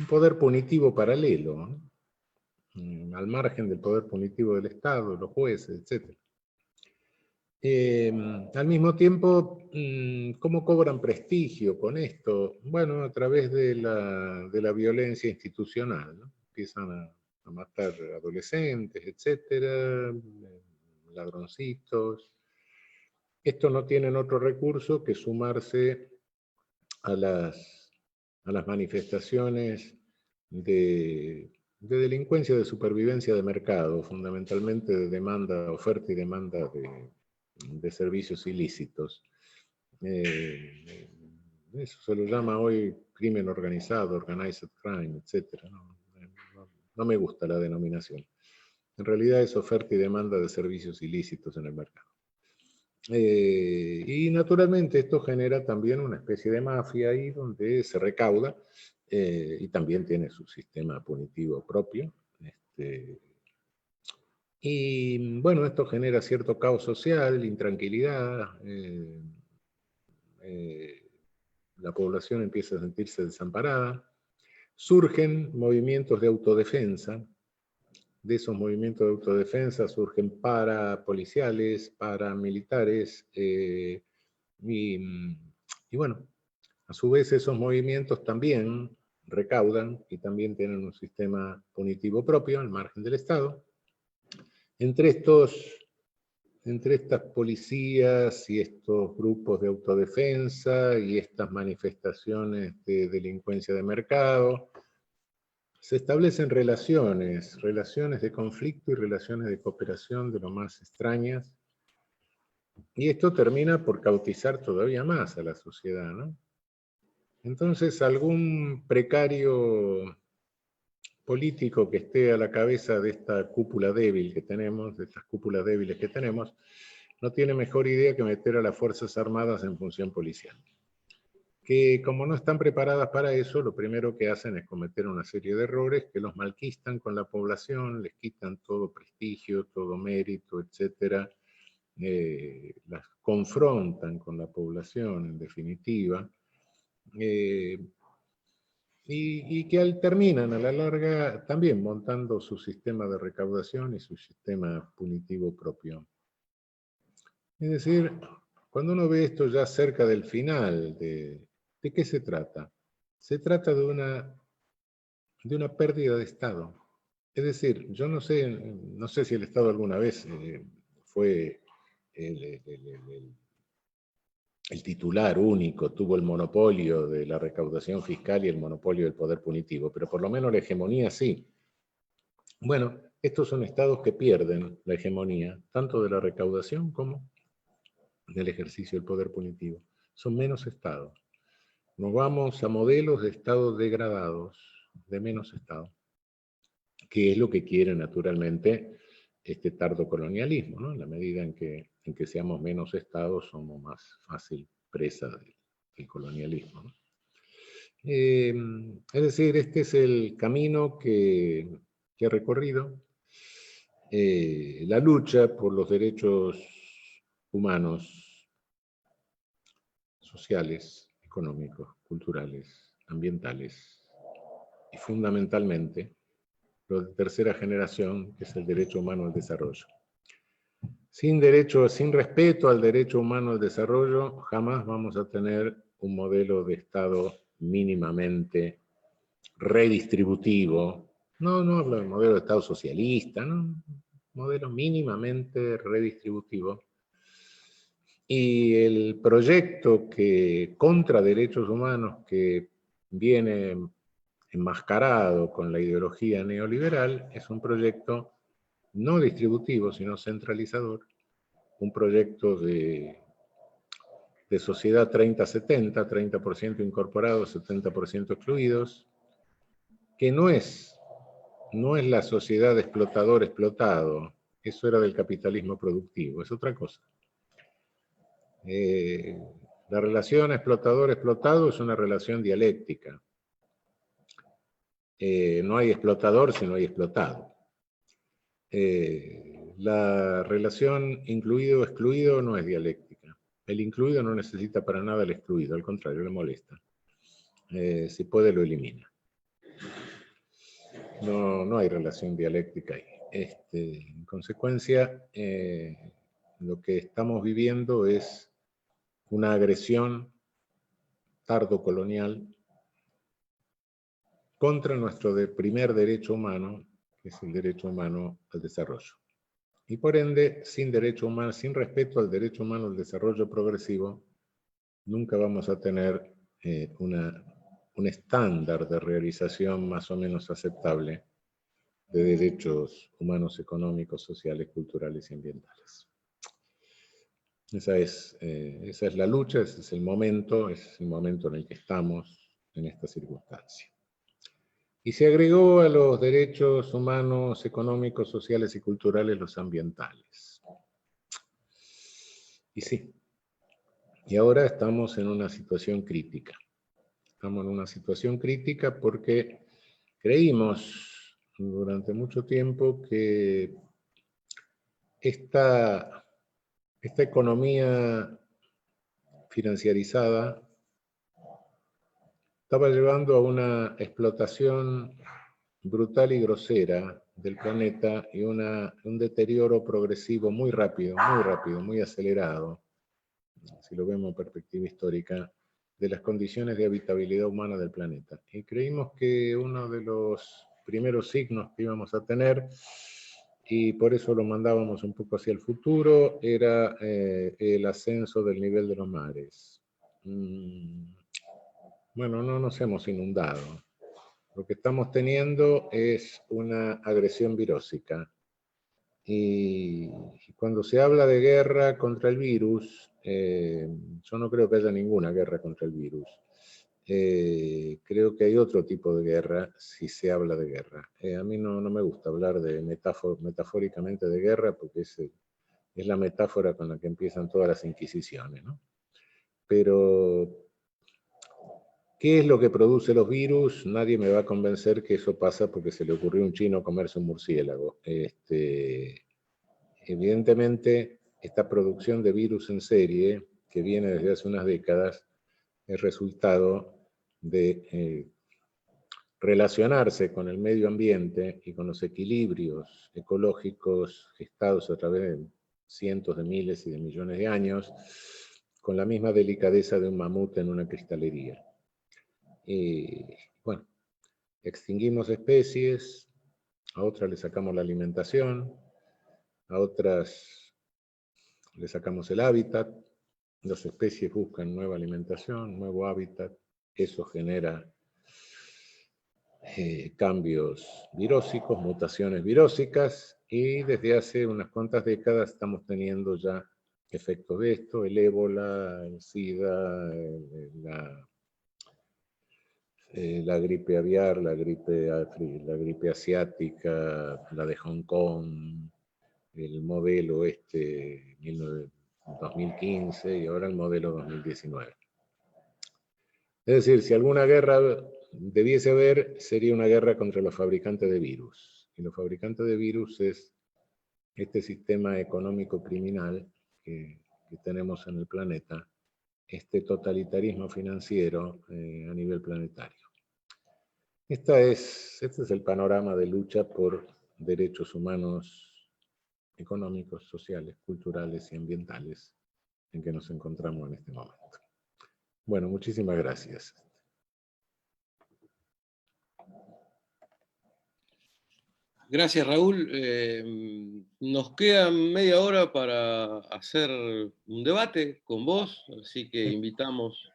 poder punitivo paralelo, ¿no? Al margen del poder punitivo del Estado, los jueces, etc. Al mismo tiempo, ¿cómo cobran prestigio con esto? Bueno, a través de la violencia institucional, ¿no? Empiezan a matar adolescentes, etcétera, ladroncitos. Estos no tienen otro recurso que sumarse a las a las manifestaciones de delincuencia, de supervivencia de mercado, fundamentalmente de demanda, oferta y demanda de servicios ilícitos. Eso se lo llama hoy crimen organizado, organized crime, etc. No me gusta la denominación. En realidad es oferta y demanda de servicios ilícitos en el mercado. Y naturalmente esto genera también una especie de mafia ahí donde se recauda y también tiene su sistema punitivo propio. Y bueno, esto genera cierto caos social, intranquilidad. La población empieza a sentirse desamparada. Surgen movimientos de autodefensa. De esos movimientos de autodefensa surgen parapoliciales, paramilitares, y bueno, a su vez esos movimientos también recaudan y también tienen un sistema punitivo propio al margen del Estado. Entre estas policías y estos grupos de autodefensa y estas manifestaciones de delincuencia de mercado, se establecen relaciones de conflicto y relaciones de cooperación de lo más extrañas, y esto termina por cautizar todavía más a la sociedad, ¿no? Entonces, algún precario político que esté a la cabeza de esta cúpula débil que tenemos, de estas cúpulas débiles que tenemos, no tiene mejor idea que meter a las Fuerzas Armadas en función policial. Que como no están preparadas para eso, lo primero que hacen es cometer una serie de errores que los malquistan con la población, les quitan todo prestigio, todo mérito, etc. Las confrontan con la población, en definitiva, y que terminan a la larga también montando su sistema de recaudación y su sistema punitivo propio. Es decir, cuando uno ve esto ya cerca del final, ¿de qué se trata? Se trata de una pérdida de Estado. Es decir, yo no sé si el Estado alguna vez fue el titular único, tuvo el monopolio de la recaudación fiscal y el monopolio del poder punitivo, pero por lo menos la hegemonía sí. Bueno, estos son estados que pierden la hegemonía, tanto de la recaudación como del ejercicio del poder punitivo. Son menos estados. Nos vamos a modelos de estados degradados, de menos estado, que es lo que quiere naturalmente este tardo colonialismo, ¿no? En la medida en que seamos menos estados, somos más fácil presa del colonialismo, ¿no? Es decir, este es el camino que he recorrido. La lucha por los derechos humanos, sociales, económicos, culturales, ambientales, y fundamentalmente lo de tercera generación, que es el derecho humano al desarrollo. Sin respeto al derecho humano al desarrollo, jamás vamos a tener un modelo de Estado mínimamente redistributivo. No hablo de modelo de Estado socialista, ¿no? Modelo mínimamente redistributivo. Y el proyecto contra derechos humanos que viene enmascarado con la ideología neoliberal es un proyecto no distributivo, sino centralizador, un proyecto de sociedad 30-70, 30% incorporados, 70% excluidos, que no es la sociedad explotador-explotado, eso era del capitalismo productivo, es otra cosa. La relación explotador-explotado es una relación dialéctica. No hay explotador si no hay explotado. La relación incluido-excluido no es dialéctica. El incluido no necesita para nada el excluido, al contrario, le molesta. Si puede, lo elimina. No hay relación dialéctica ahí. En consecuencia, lo que estamos viviendo es una agresión tardo-colonial contra nuestro primer derecho humano, que es el derecho humano al desarrollo. Y por ende, sin respeto al derecho humano al desarrollo progresivo, nunca vamos a tener una un estándar de realización más o menos aceptable de derechos humanos, económicos, sociales, culturales y ambientales. Esa es la lucha, ese es el momento en el que estamos en esta circunstancia. Y se agregó a los derechos humanos, económicos, sociales y culturales los ambientales. Y sí, y ahora estamos en una situación crítica. Estamos en una situación crítica porque creímos durante mucho tiempo que esta economía financiarizada estaba llevando a una explotación brutal y grosera del planeta y un deterioro progresivo muy rápido, muy acelerado, si lo vemos en perspectiva histórica, de las condiciones de habitabilidad humana del planeta. Y creímos que uno de los primeros signos que íbamos a tener, y por eso lo mandábamos un poco hacia el futuro, era el ascenso del nivel de los mares. Bueno, no nos hemos inundado. Lo que estamos teniendo es una agresión virósica. Y cuando se habla de guerra contra el virus, yo no creo que haya ninguna guerra contra el virus. Creo que hay otro tipo de guerra si se habla de guerra. A mí no me gusta hablar de metafóricamente de guerra porque es la metáfora con la que empiezan todas las inquisiciones, ¿no? Pero ¿qué es lo que produce los virus? Nadie me va a convencer que eso pasa porque se le ocurrió a un chino comerse un murciélago. Evidentemente, esta producción de virus en serie, que viene desde hace unas décadas, es resultado de relacionarse con el medio ambiente y con los equilibrios ecológicos gestados a través de cientos de miles y de millones de años, con la misma delicadeza de un mamut en una cristalería. Bueno, extinguimos especies, a otras le sacamos la alimentación, a otras le sacamos el hábitat, las especies buscan nueva alimentación, nuevo hábitat, eso genera cambios virósicos, mutaciones virósicas, y desde hace unas cuantas décadas estamos teniendo ya efectos de esto, el ébola, el SIDA, la gripe aviar, la gripe asiática, la de Hong Kong, el modelo 2015 y ahora el modelo 2019. Es decir, si alguna guerra debiese haber, sería una guerra contra los fabricantes de virus. Y los fabricantes de virus es este sistema económico criminal que tenemos en el planeta, este totalitarismo financiero a nivel planetario. Este es el panorama de lucha por derechos humanos, económicos, sociales, culturales y ambientales en que nos encontramos en este momento. Bueno, muchísimas gracias. Gracias, Raúl. Nos queda media hora para hacer un debate con vos, así que invitamos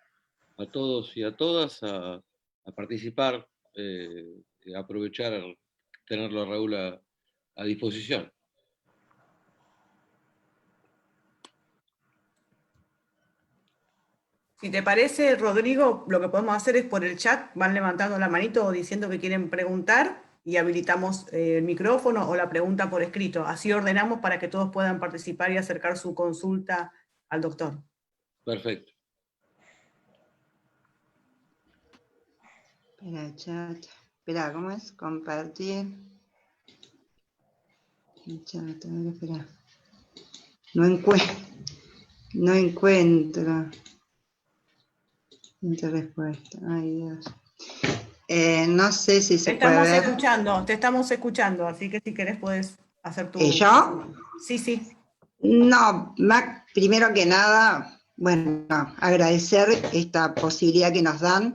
a todos y a todas a participar, a aprovechar tenerlo a Raúl a disposición. Si te parece, Rodrigo, lo que podemos hacer es por el chat, van levantando la manito o diciendo que quieren preguntar y habilitamos el micrófono o la pregunta por escrito. Así ordenamos para que todos puedan participar y acercar su consulta al doctor. Perfecto. Espera, chat. Espera, ¿cómo es? Compartir. El chat, tengo que esperar. No encuentro. Respuesta. Ay, Dios. No sé si se puede ver. Te estamos escuchando, así que si querés puedes hacer tu... ¿Yo? Sí. No, primero que nada, bueno, agradecer esta posibilidad que nos dan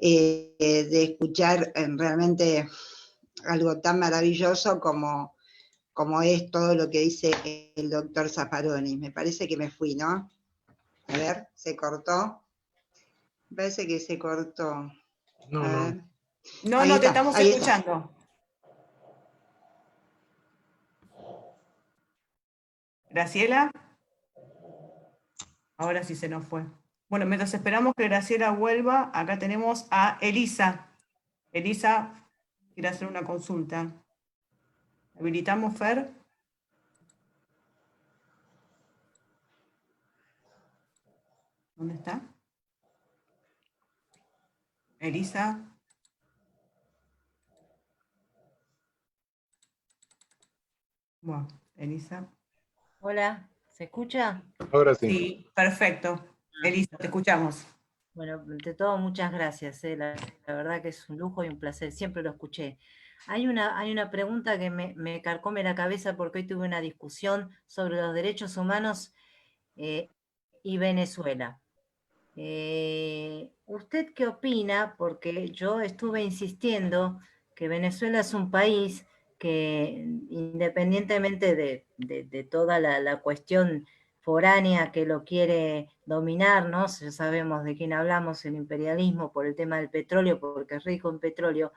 de escuchar realmente algo tan maravilloso como es todo lo que dice el doctor Zaffaroni. Me parece que me fui, ¿no? A ver, ¿se cortó? Me parece que se cortó. No, A no. ver. No, Ahí no, te está, estamos ahí está. escuchando. Graciela. Ahora sí se nos fue. Bueno, mientras esperamos que Graciela vuelva, acá tenemos a Elisa. Elisa quiere hacer una consulta. ¿Habilitamos, Fer? ¿Dónde está? Elisa. Bueno, Elisa. Hola, ¿se escucha? Ahora sí. Sí, perfecto. Elisa, te escuchamos. Bueno, ante todo, muchas gracias. La verdad que es un lujo y un placer, siempre lo escuché. Hay una pregunta que me carcome la cabeza porque hoy tuve una discusión sobre los derechos humanos y Venezuela. ¿Usted qué opina? Porque yo estuve insistiendo que Venezuela es un país que, independientemente de toda la cuestión foránea que lo quiere dominar, ¿no? Ya sabemos de quién hablamos, el imperialismo, por el tema del petróleo, porque es rico en petróleo.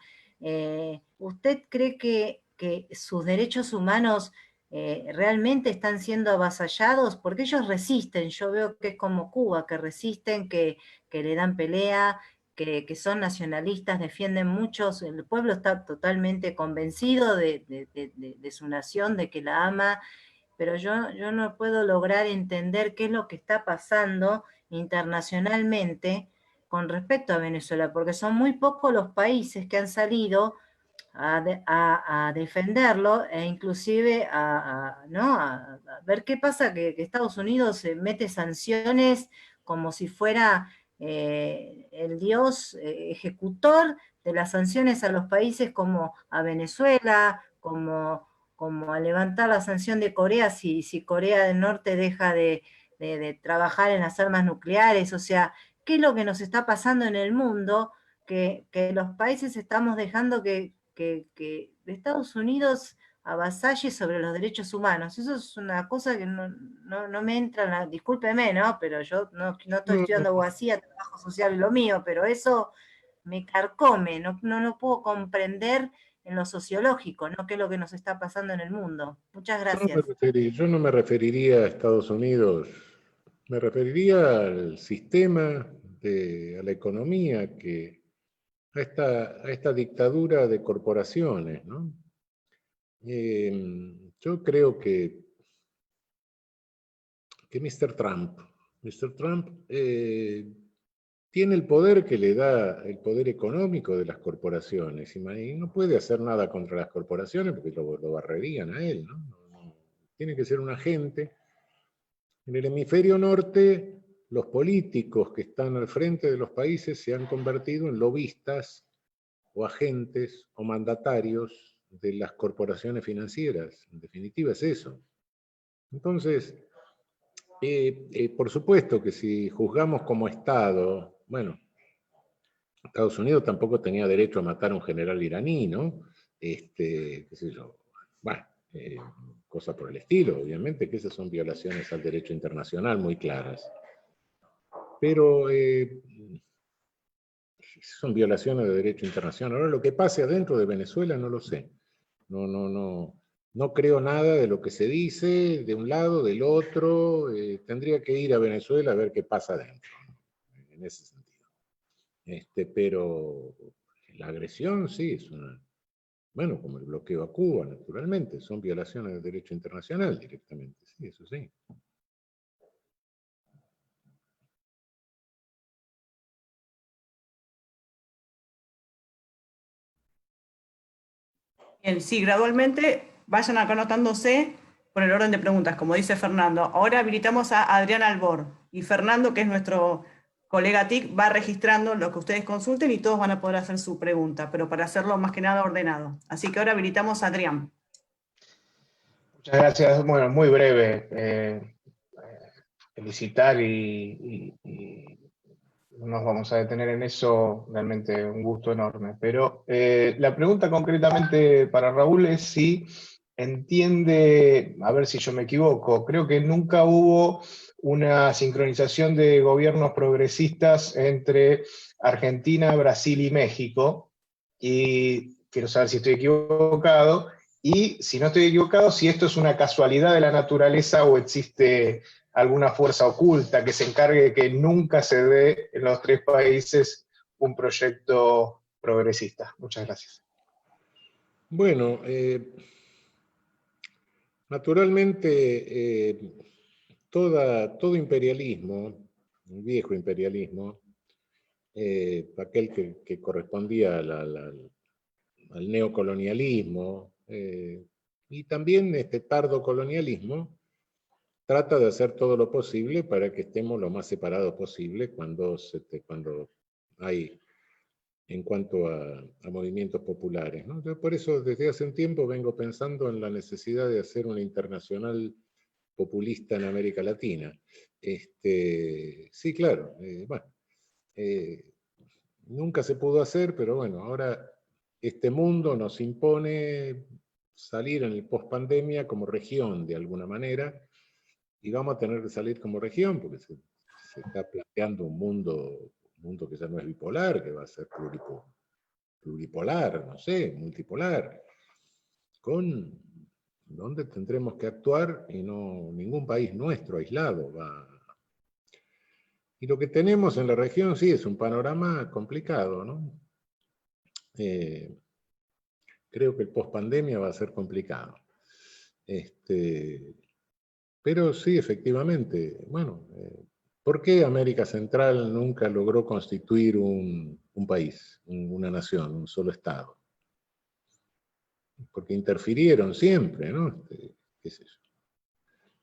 ¿Usted cree que sus derechos humanos realmente están siendo avasallados? Porque ellos resisten, yo veo que es como Cuba, que resisten, que le dan pelea, que son nacionalistas, defienden muchos, el pueblo está totalmente convencido de su nación, de que la ama, pero yo no puedo lograr entender qué es lo que está pasando internacionalmente con respecto a Venezuela, porque son muy pocos los países que han salido a defenderlo e inclusive ¿no? a ver qué pasa que Estados Unidos mete sanciones como si fuera el dios ejecutor de las sanciones a los países como a Venezuela, como a levantar la sanción de Corea si Corea del Norte deja de trabajar en las armas nucleares. O sea, ¿qué es lo que nos está pasando en el mundo? Que los países estamos dejando que Estados Unidos avasalle sobre los derechos humanos. Eso es una cosa que no me entra, discúlpeme, ¿no? Pero yo no estoy No, estudiando abogacía, trabajo social es lo mío, pero eso me carcome, no puedo comprender en lo sociológico, ¿no? ¿Qué es lo que nos está pasando en el mundo? Muchas gracias. yo no me referiría a Estados Unidos, me referiría al sistema, a la economía, a esta dictadura de corporaciones, ¿no? Yo creo que Mr. Trump tiene el poder que le da el poder económico de las corporaciones y no puede hacer nada contra las corporaciones porque lo barrerían a él, ¿no? Tiene que ser un agente. En el hemisferio norte, los políticos que están al frente de los países se han convertido en lobistas o agentes o mandatarios de las corporaciones financieras. En definitiva es eso. Entonces, por supuesto que si juzgamos como Estado, bueno, Estados Unidos tampoco tenía derecho a matar a un general iraní, ¿no? Qué sé yo. Bueno, cosa por el estilo, obviamente, que esas son violaciones al derecho internacional muy claras. Pero son violaciones de derecho internacional. Ahora, lo que pase adentro de Venezuela no lo sé. No creo nada de lo que se dice de un lado, del otro. Tendría que ir a Venezuela a ver qué pasa adentro, ¿no? En ese sentido. Pero la agresión sí es una... Bueno, como el bloqueo a Cuba, naturalmente, son violaciones del derecho internacional directamente, sí, eso sí. Bien, sí, gradualmente vayan acá anotándose por el orden de preguntas, como dice Fernando. Ahora habilitamos a Adrián Albor y Fernando, que es nuestro colega TIC, va registrando lo que ustedes consulten y todos van a poder hacer su pregunta, pero para hacerlo más que nada ordenado. Así que ahora habilitamos a Adrián. Muchas gracias. Bueno, muy breve. Felicitar y no nos vamos a detener en eso, realmente un gusto enorme. Pero la pregunta concretamente para Raúl es si entiende, a ver si yo me equivoco, creo que nunca hubo una sincronización de gobiernos progresistas entre Argentina, Brasil y México, y quiero saber si estoy equivocado, y si no estoy equivocado, si esto es una casualidad de la naturaleza o existe alguna fuerza oculta que se encargue de que nunca se dé en los tres países un proyecto progresista. Muchas gracias. Bueno, naturalmente, todo imperialismo, el viejo imperialismo, aquel que correspondía al neocolonialismo, y también este tardo colonialismo, trata de hacer todo lo posible para que estemos lo más separados posible cuando hay, en cuanto a movimientos populares, ¿no? Yo por eso desde hace un tiempo vengo pensando en la necesidad de hacer una internacional populista en América Latina. Sí, claro, bueno, nunca se pudo hacer, pero bueno, ahora este mundo nos impone salir en el post-pandemia como región de alguna manera, y vamos a tener que salir como región porque se está planteando un mundo que ya no es bipolar, que va a ser pluripolar, no sé, multipolar, donde tendremos que actuar y no ningún país nuestro aislado va. Y lo que tenemos en la región sí es un panorama complicado, ¿no? Creo que el post-pandemia va a ser complicado. Pero sí, efectivamente, bueno, ¿por qué América Central nunca logró constituir un país, una nación, un solo Estado? Porque interfirieron siempre, ¿no? ¿Qué es eso?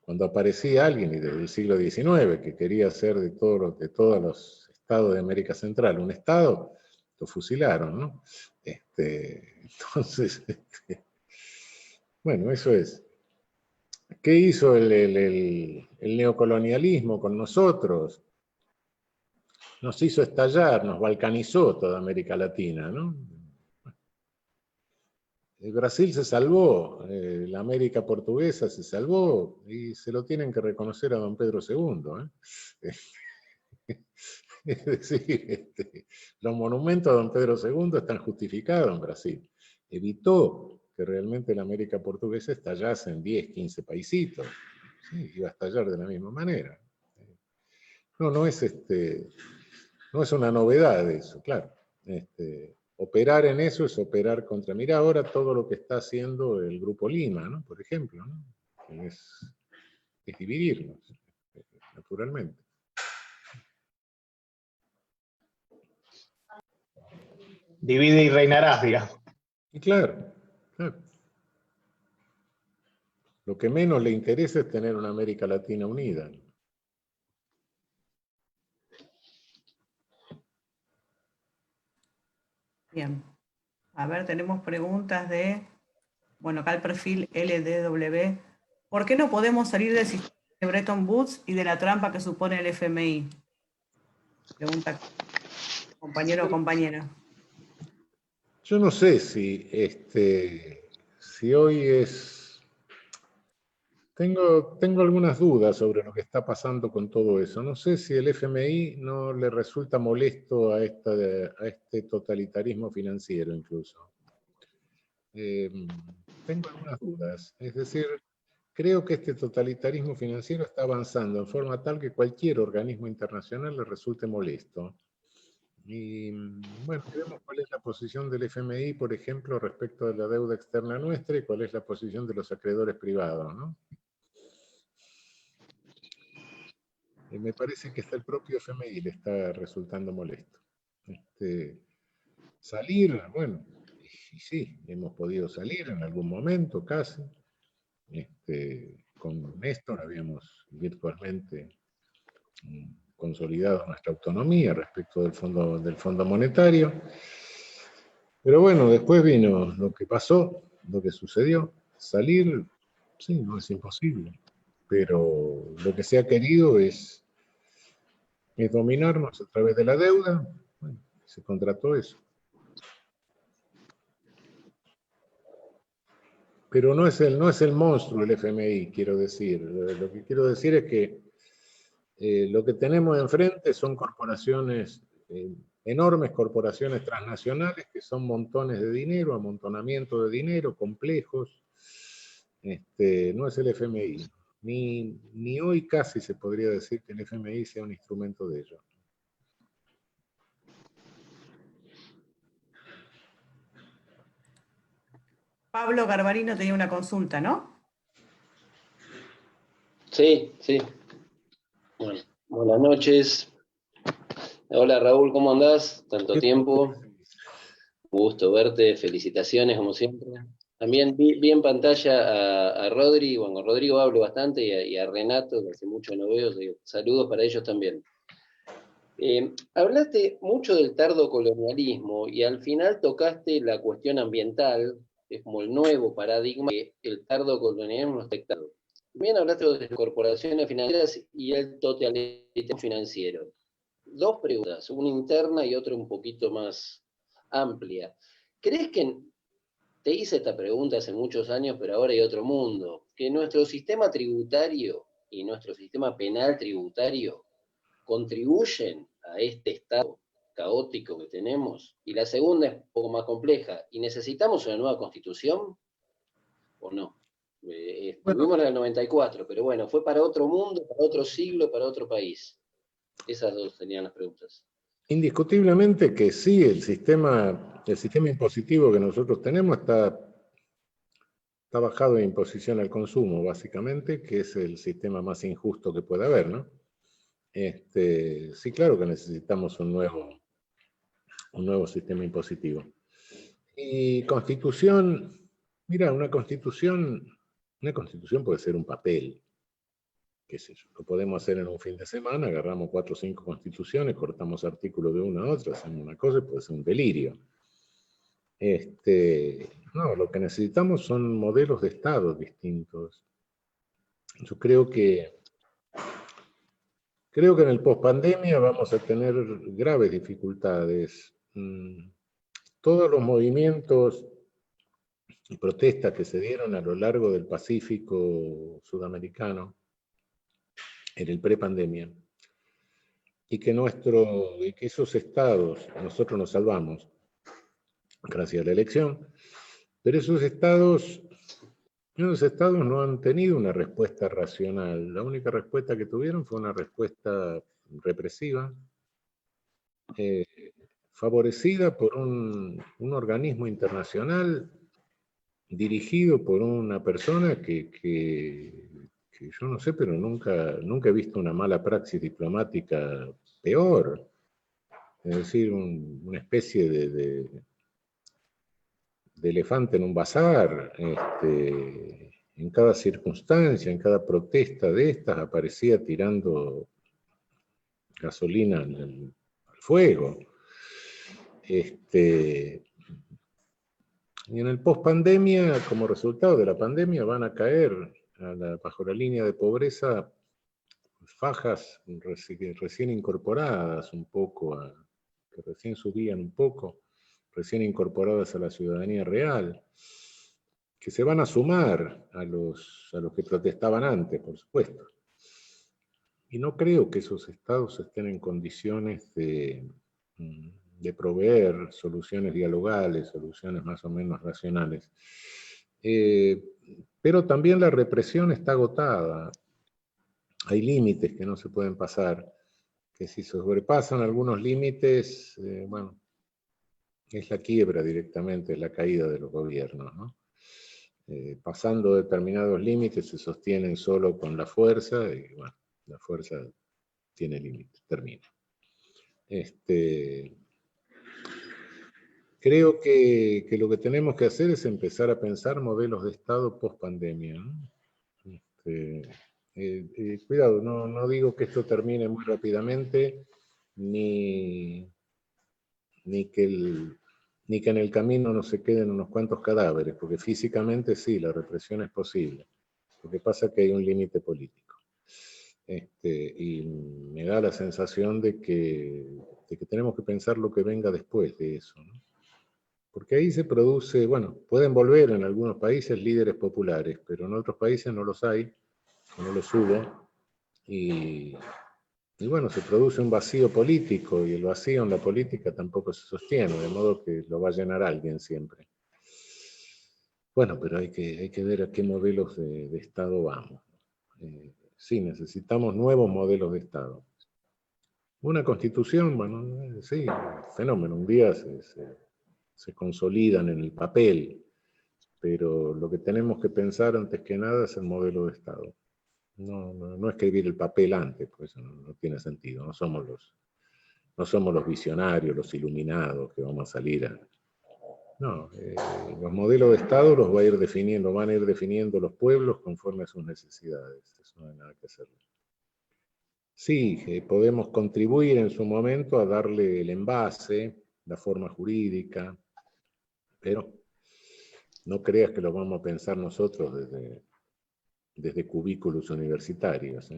Cuando aparecía alguien, y desde el siglo XIX, que quería hacer de todos los estados de América Central un estado, lo fusilaron, ¿no? Entonces, bueno, eso es. ¿Qué hizo el neocolonialismo con nosotros? Nos hizo estallar, nos balcanizó toda América Latina, ¿no? El Brasil se salvó, la América portuguesa se salvó, y se lo tienen que reconocer a don Pedro II. Es decir, los monumentos a don Pedro II están justificados en Brasil. Evitó que realmente la América portuguesa estallase en 10, 15 paisitos. Sí, iba a estallar de la misma manera. No es una novedad eso, claro. Operar en eso es operar contra. Mira ahora todo lo que está haciendo el Grupo Lima, ¿no? Por ejemplo, ¿no? Es dividirnos, naturalmente. Divide y reinarás, digamos. Y claro, claro. Lo que menos le interesa es tener una América Latina unida. Bien. A ver, tenemos preguntas de, bueno, acá el perfil LDW. ¿Por qué no podemos salir del sistema de Bretton Woods y de la trampa que supone el FMI? Pregunta compañero o compañera. Yo no sé si hoy es... Tengo algunas dudas sobre lo que está pasando con todo eso. No sé si el FMI no le resulta molesto a este totalitarismo financiero incluso. Tengo algunas dudas. Es decir, creo que este totalitarismo financiero está avanzando en forma tal que cualquier organismo internacional le resulte molesto. Y bueno, veremos cuál es la posición del FMI, por ejemplo, respecto de la deuda externa nuestra, y cuál es la posición de los acreedores privados, ¿no? Me parece que hasta el propio FMI le está resultando molesto. Salir, bueno, y sí, hemos podido salir en algún momento casi. Con Néstor habíamos virtualmente consolidado nuestra autonomía respecto del Fondo Monetario. Pero bueno, después vino lo que pasó, lo que sucedió. Salir, sí, no es imposible. Pero lo que se ha querido es dominarnos a través de la deuda. Bueno, se contrató eso. Pero no es el monstruo el FMI, quiero decir. Lo que quiero decir es que Lo que tenemos enfrente son corporaciones, enormes corporaciones transnacionales que son montones de dinero, amontonamiento de dinero, complejos. No es el FMI. Ni hoy casi se podría decir que el FMI sea un instrumento de ello. Pablo Garbarino tenía una consulta, ¿no? Sí, sí. Bueno, buenas noches. Hola Raúl, ¿cómo andás? Tanto tiempo. Gusto verte, felicitaciones como siempre. También vi en pantalla a Rodri, bueno, con Rodrigo hablo bastante, y a Renato, que hace mucho no veo, saludos para ellos también. Hablaste mucho del tardocolonialismo y al final tocaste la cuestión ambiental, que es como el nuevo paradigma que el tardocolonialismo no está afectado. También hablaste de las corporaciones financieras y el totalitarismo financiero. Dos preguntas, una interna y otra un poquito más amplia. ¿Crees que, te hice esta pregunta hace muchos años, pero ahora hay otro mundo, que nuestro sistema tributario y nuestro sistema penal tributario contribuyen a este estado caótico que tenemos? Y la segunda es un poco más compleja, ¿y necesitamos una nueva constitución o no? Estuvimos en el 94, pero bueno, fue para otro mundo, para otro siglo, para otro país. Esas dos tenían las preguntas. Indiscutiblemente que sí, el sistema impositivo que nosotros tenemos está bajado en imposición al consumo, básicamente, que es el sistema más injusto que puede haber, ¿no? Sí, claro que necesitamos un nuevo sistema impositivo. Y constitución, mira, una constitución puede ser un papel, qué sé yo, lo podemos hacer en un fin de semana, agarramos 4 o 5 constituciones, cortamos artículos de una a otra, hacemos una cosa y puede ser un delirio. No, lo que necesitamos son modelos de Estado distintos. Yo creo que en el pospandemia vamos a tener graves dificultades. Todos los movimientos y protestas que se dieron a lo largo del Pacífico sudamericano en el prepandemia, y que esos estados, nosotros nos salvamos gracias a la elección, pero esos estados no han tenido una respuesta racional. La única respuesta que tuvieron fue una respuesta represiva, favorecida por un organismo internacional dirigido por una persona que yo no sé, pero nunca he visto una mala praxis diplomática peor. Es decir, una especie de elefante en un bazar. En cada circunstancia, en cada protesta de estas, aparecía tirando gasolina al fuego. Y en el pospandemia, como resultado de la pandemia, van a caer bajo la línea de pobreza fajas recién incorporadas un poco, que recién subían un poco, recién incorporadas a la ciudadanía real, que se van a sumar a los que protestaban antes, por supuesto. Y no creo que esos estados estén en condiciones de proveer soluciones dialogales, soluciones más o menos racionales. Pero también la represión está agotada. Hay límites que no se pueden pasar, que si se sobrepasan algunos límites, bueno, es la quiebra directamente, es la caída de los gobiernos, ¿no? Pasando determinados límites se sostienen solo con la fuerza, y bueno, la fuerza tiene límites, termina. Creo que lo que tenemos que hacer es empezar a pensar modelos de Estado post-pandemia, ¿no? Cuidado, no digo que esto termine muy rápidamente, ni que en el camino no se queden unos cuantos cadáveres, porque físicamente sí, la represión es posible. Lo que pasa es que hay un límite político. Y me da la sensación de que tenemos que pensar lo que venga después de eso, ¿no? Porque ahí se produce, bueno, pueden volver en algunos países líderes populares, pero en otros países no los hay, no los hubo, y Y bueno, se produce un vacío político, y el vacío en la política tampoco se sostiene, de modo que lo va a llenar alguien siempre. Bueno, pero hay que ver a qué modelos de Estado vamos. Sí, necesitamos nuevos modelos de Estado. Una constitución, bueno, sí, fenómeno, un día se consolidan en el papel, pero lo que tenemos que pensar antes que nada es el modelo de Estado. No escribir el papel antes, pues no tiene sentido. No somos los visionarios, los iluminados que vamos a salir a... No, los modelos de Estado los van a ir definiendo los pueblos conforme a sus necesidades. Eso no hay nada que hacer. Sí, podemos contribuir en su momento a darle el envase, la forma jurídica, pero no creas que lo vamos a pensar nosotros desde cubículos universitarios.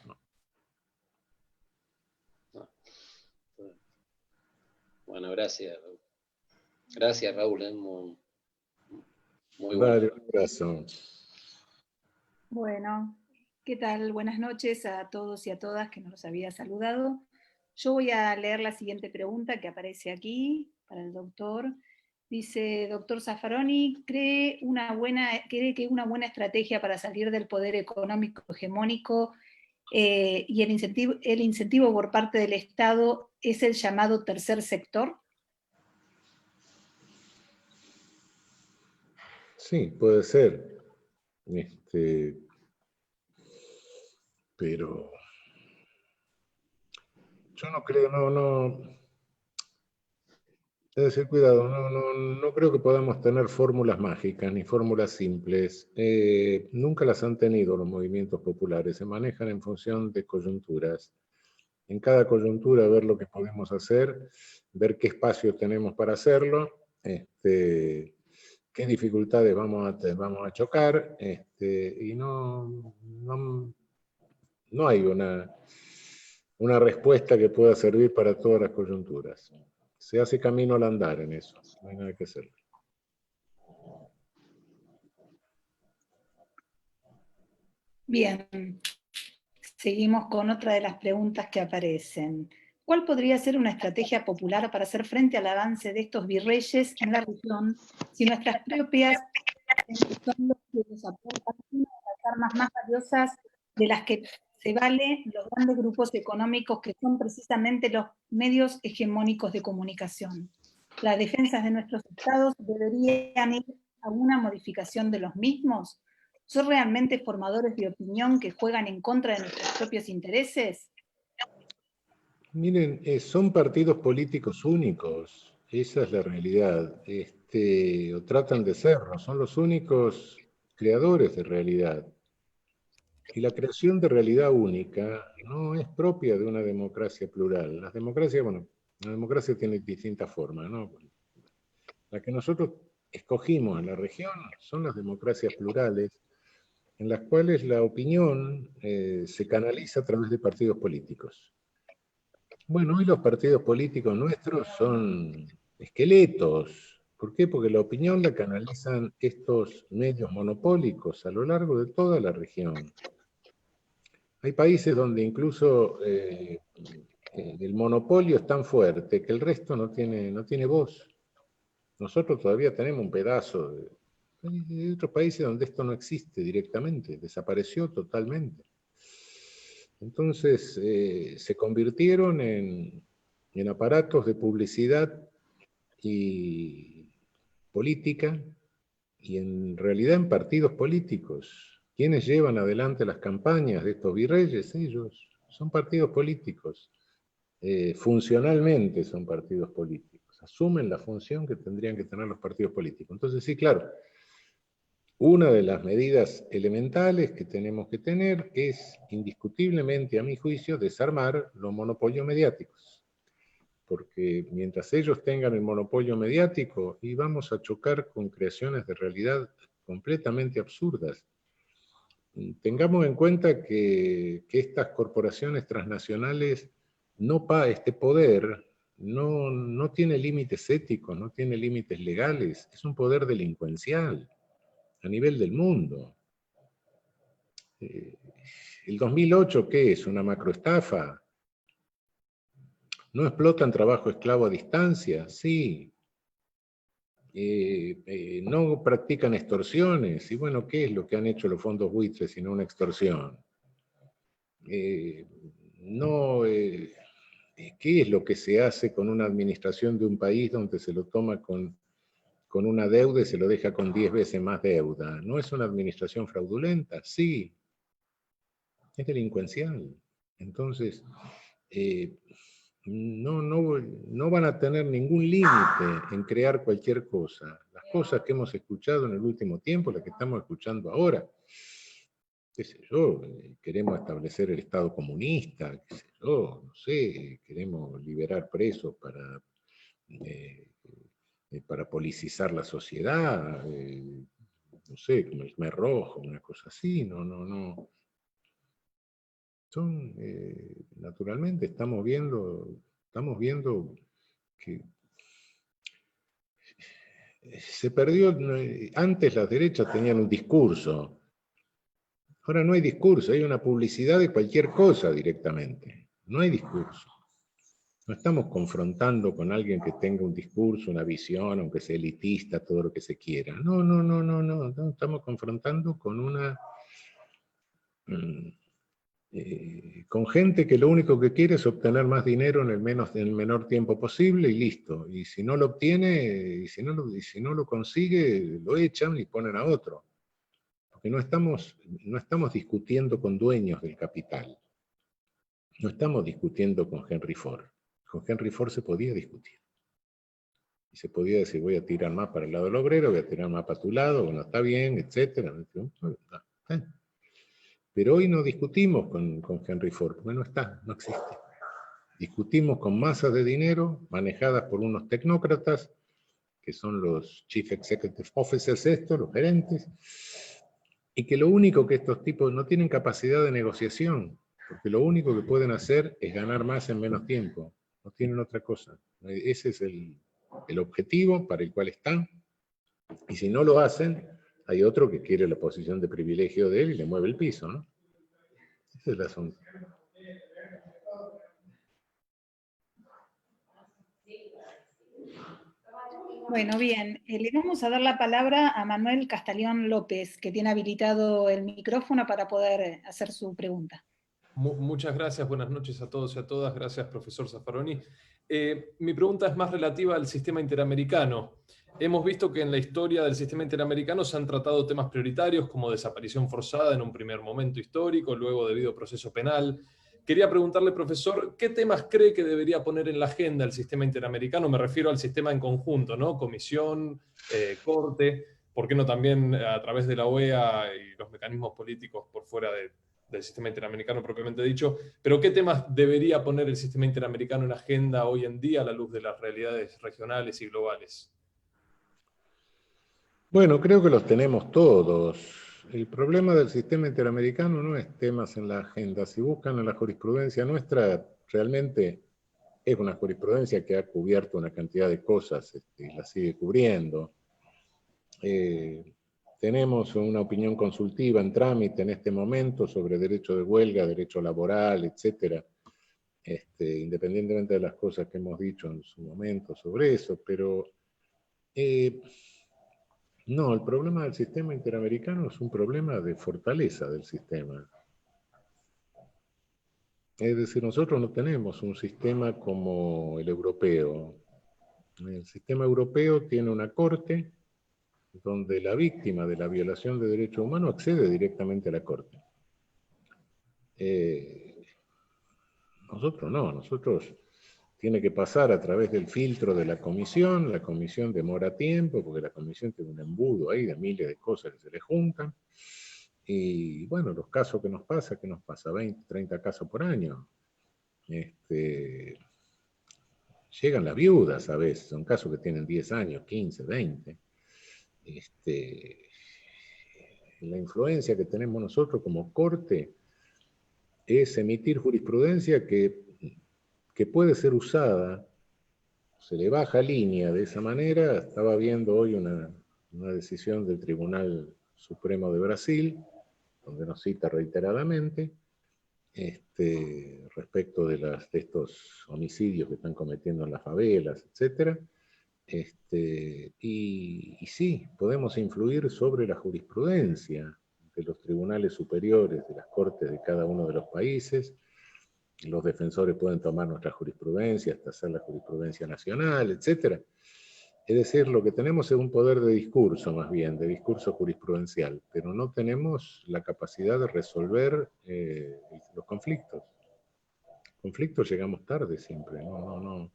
No. Bueno, gracias. Gracias, Raúl. Muy Dale, bueno. un abrazo. Bueno, ¿qué tal? Buenas noches a todos y a todas que nos había saludado. Yo voy a leer la siguiente pregunta que aparece aquí para el doctor. Dice, doctor Zaffaroni, ¿cree que una buena estrategia para salir del poder económico hegemónico y el incentivo por parte del Estado es el llamado tercer sector? Sí, puede ser. Pero yo no creo, es decir, cuidado, no creo que podamos tener fórmulas mágicas ni fórmulas simples. Nunca las han tenido los movimientos populares, se manejan en función de coyunturas. En cada coyuntura ver lo que podemos hacer, ver qué espacios tenemos para hacerlo, qué dificultades vamos a chocar, y no hay una respuesta que pueda servir para todas las coyunturas. Se hace camino al andar en eso, no hay nada que hacer. Bien, seguimos con otra de las preguntas que aparecen. ¿Cuál podría ser una estrategia popular para hacer frente al avance de estos virreyes en la región si nuestras propias son los que nos aportan una de las armas más valiosas de las que se valen los grandes grupos económicos que son precisamente los medios hegemónicos de comunicación? ¿Las defensas de nuestros estados deberían ir a una modificación de los mismos? ¿Son realmente formadores de opinión que juegan en contra de nuestros propios intereses? Miren, son partidos políticos únicos, esa es la realidad, o tratan de serlo, son los únicos creadores de realidad. Y la creación de realidad única no es propia de una democracia plural. Las democracias, bueno, la democracia tiene distintas formas, ¿no? La que nosotros escogimos en la región son las democracias plurales, en las cuales la opinión se canaliza a través de partidos políticos. Bueno, hoy los partidos políticos nuestros son esqueletos. ¿Por qué? Porque la opinión la canalizan estos medios monopólicos a lo largo de toda la región. Hay países donde incluso el monopolio es tan fuerte que el resto no tiene voz. Nosotros todavía tenemos un pedazo de otros países donde esto no existe directamente, desapareció totalmente. Entonces se convirtieron en aparatos de publicidad y política y en realidad en partidos políticos. ¿Quiénes llevan adelante las campañas de estos virreyes? Ellos son partidos políticos. Funcionalmente son partidos políticos. Asumen la función que tendrían que tener los partidos políticos. Entonces sí, claro, una de las medidas elementales que tenemos que tener es, indiscutiblemente, a mi juicio, desarmar los monopolios mediáticos. Porque mientras ellos tengan el monopolio mediático, y vamos a chocar con creaciones de realidad completamente absurdas. Tengamos en cuenta que estas corporaciones transnacionales, este poder no tiene límites éticos, no tiene límites legales, es un poder delincuencial a nivel del mundo. ¿El 2008 qué es? ¿Una macroestafa? ¿No explotan trabajo esclavo a distancia? Sí. ¿No practican extorsiones? Y bueno, ¿qué es lo que han hecho los fondos buitres sino una extorsión? No, ¿qué es lo que se hace con una administración de un país donde se lo toma con una deuda y se lo deja con 10 veces más deuda? ¿No es una administración fraudulenta? Sí. Es delincuencial. Entonces, no van a tener ningún límite en crear cualquier cosa. Las cosas que hemos escuchado en el último tiempo, las que estamos escuchando ahora, qué sé yo, queremos establecer el Estado comunista, qué sé yo, no sé, queremos liberar presos para policizar la sociedad, no sé, como el Khmer Rojo, una cosa así, no. Naturalmente estamos viendo que se perdió. Antes las derechas tenían un discurso, ahora no hay discurso, hay una publicidad de cualquier cosa directamente, no hay discurso. No estamos confrontando con alguien que tenga un discurso, una visión, aunque sea elitista, todo lo que se quiera. No, estamos confrontando con con gente que lo único que quiere es obtener más dinero en el menor tiempo posible y listo. Y si no lo obtiene, y si no lo consigue, lo echan y ponen a otro. Porque no estamos discutiendo con dueños del capital. No estamos discutiendo con Henry Ford. Con Henry Ford se podía discutir. Y se podía decir, voy a tirar más para el lado del obrero, voy a tirar más para tu lado, bueno, está bien, etc. Pero hoy no discutimos con Henry Ford, porque no existe. Discutimos con masas de dinero manejadas por unos tecnócratas, que son los Chief Executive Officers los gerentes, y que lo único que estos tipos no tienen capacidad de negociación, porque lo único que pueden hacer es ganar más en menos tiempo, no tienen otra cosa. Ese es el objetivo para el cual están, y si no lo hacen, hay otro que quiere la posición de privilegio de él y le mueve el piso, ¿no? Ese es el asunto. Bueno, bien, le vamos a dar la palabra a Manuel Castañón López, que tiene habilitado el micrófono para poder hacer su pregunta. Muchas gracias, buenas noches a todos y a todas. Gracias, profesor Zaffaroni. Mi pregunta es más relativa al sistema interamericano. Hemos visto que en la historia del sistema interamericano se han tratado temas prioritarios como desaparición forzada en un primer momento histórico, luego debido proceso penal. Quería preguntarle, profesor, ¿qué temas cree que debería poner en la agenda el sistema interamericano? Me refiero al sistema en conjunto, ¿no? Comisión, Corte, ¿por qué no también a través de la OEA y los mecanismos políticos por fuera del sistema interamericano propiamente dicho? Pero ¿qué temas debería poner el sistema interamericano en agenda hoy en día a la luz de las realidades regionales y globales? Bueno, creo que los tenemos todos. El problema del sistema interamericano no es temas en la agenda. Si buscan en la jurisprudencia nuestra, realmente es una jurisprudencia que ha cubierto una cantidad de cosas y la sigue cubriendo. Tenemos una opinión consultiva en trámite en este momento sobre derecho de huelga, derecho laboral, etc. Independientemente de las cosas que hemos dicho en su momento sobre eso, pero no, el problema del sistema interamericano es un problema de fortaleza del sistema. Es decir, nosotros no tenemos un sistema como el europeo. El sistema europeo tiene una corte donde la víctima de la violación de derechos humanos accede directamente a la corte. Nosotros no, nosotros tiene que pasar a través del filtro de la comisión demora tiempo, porque la comisión tiene un embudo ahí de miles de cosas que se le juntan, y bueno, los casos que nos pasa, 20, 30 casos por año. Llegan las viudas a veces, son casos que tienen 10 años, 15, 20. La influencia que tenemos nosotros como corte es emitir jurisprudencia que puede ser usada, se le baja línea de esa manera. Estaba viendo hoy una decisión del Tribunal Supremo de Brasil, donde nos cita reiteradamente, respecto de estos homicidios que están cometiendo en las favelas, etc. Y sí, podemos influir sobre la jurisprudencia de los tribunales superiores, de las cortes de cada uno de los países. Los defensores pueden tomar nuestra jurisprudencia hasta hacer la jurisprudencia nacional, etc. Es decir, lo que tenemos es un poder de discurso, más bien, de discurso jurisprudencial, pero no tenemos la capacidad de resolver los conflictos. Conflictos llegamos tarde siempre, no.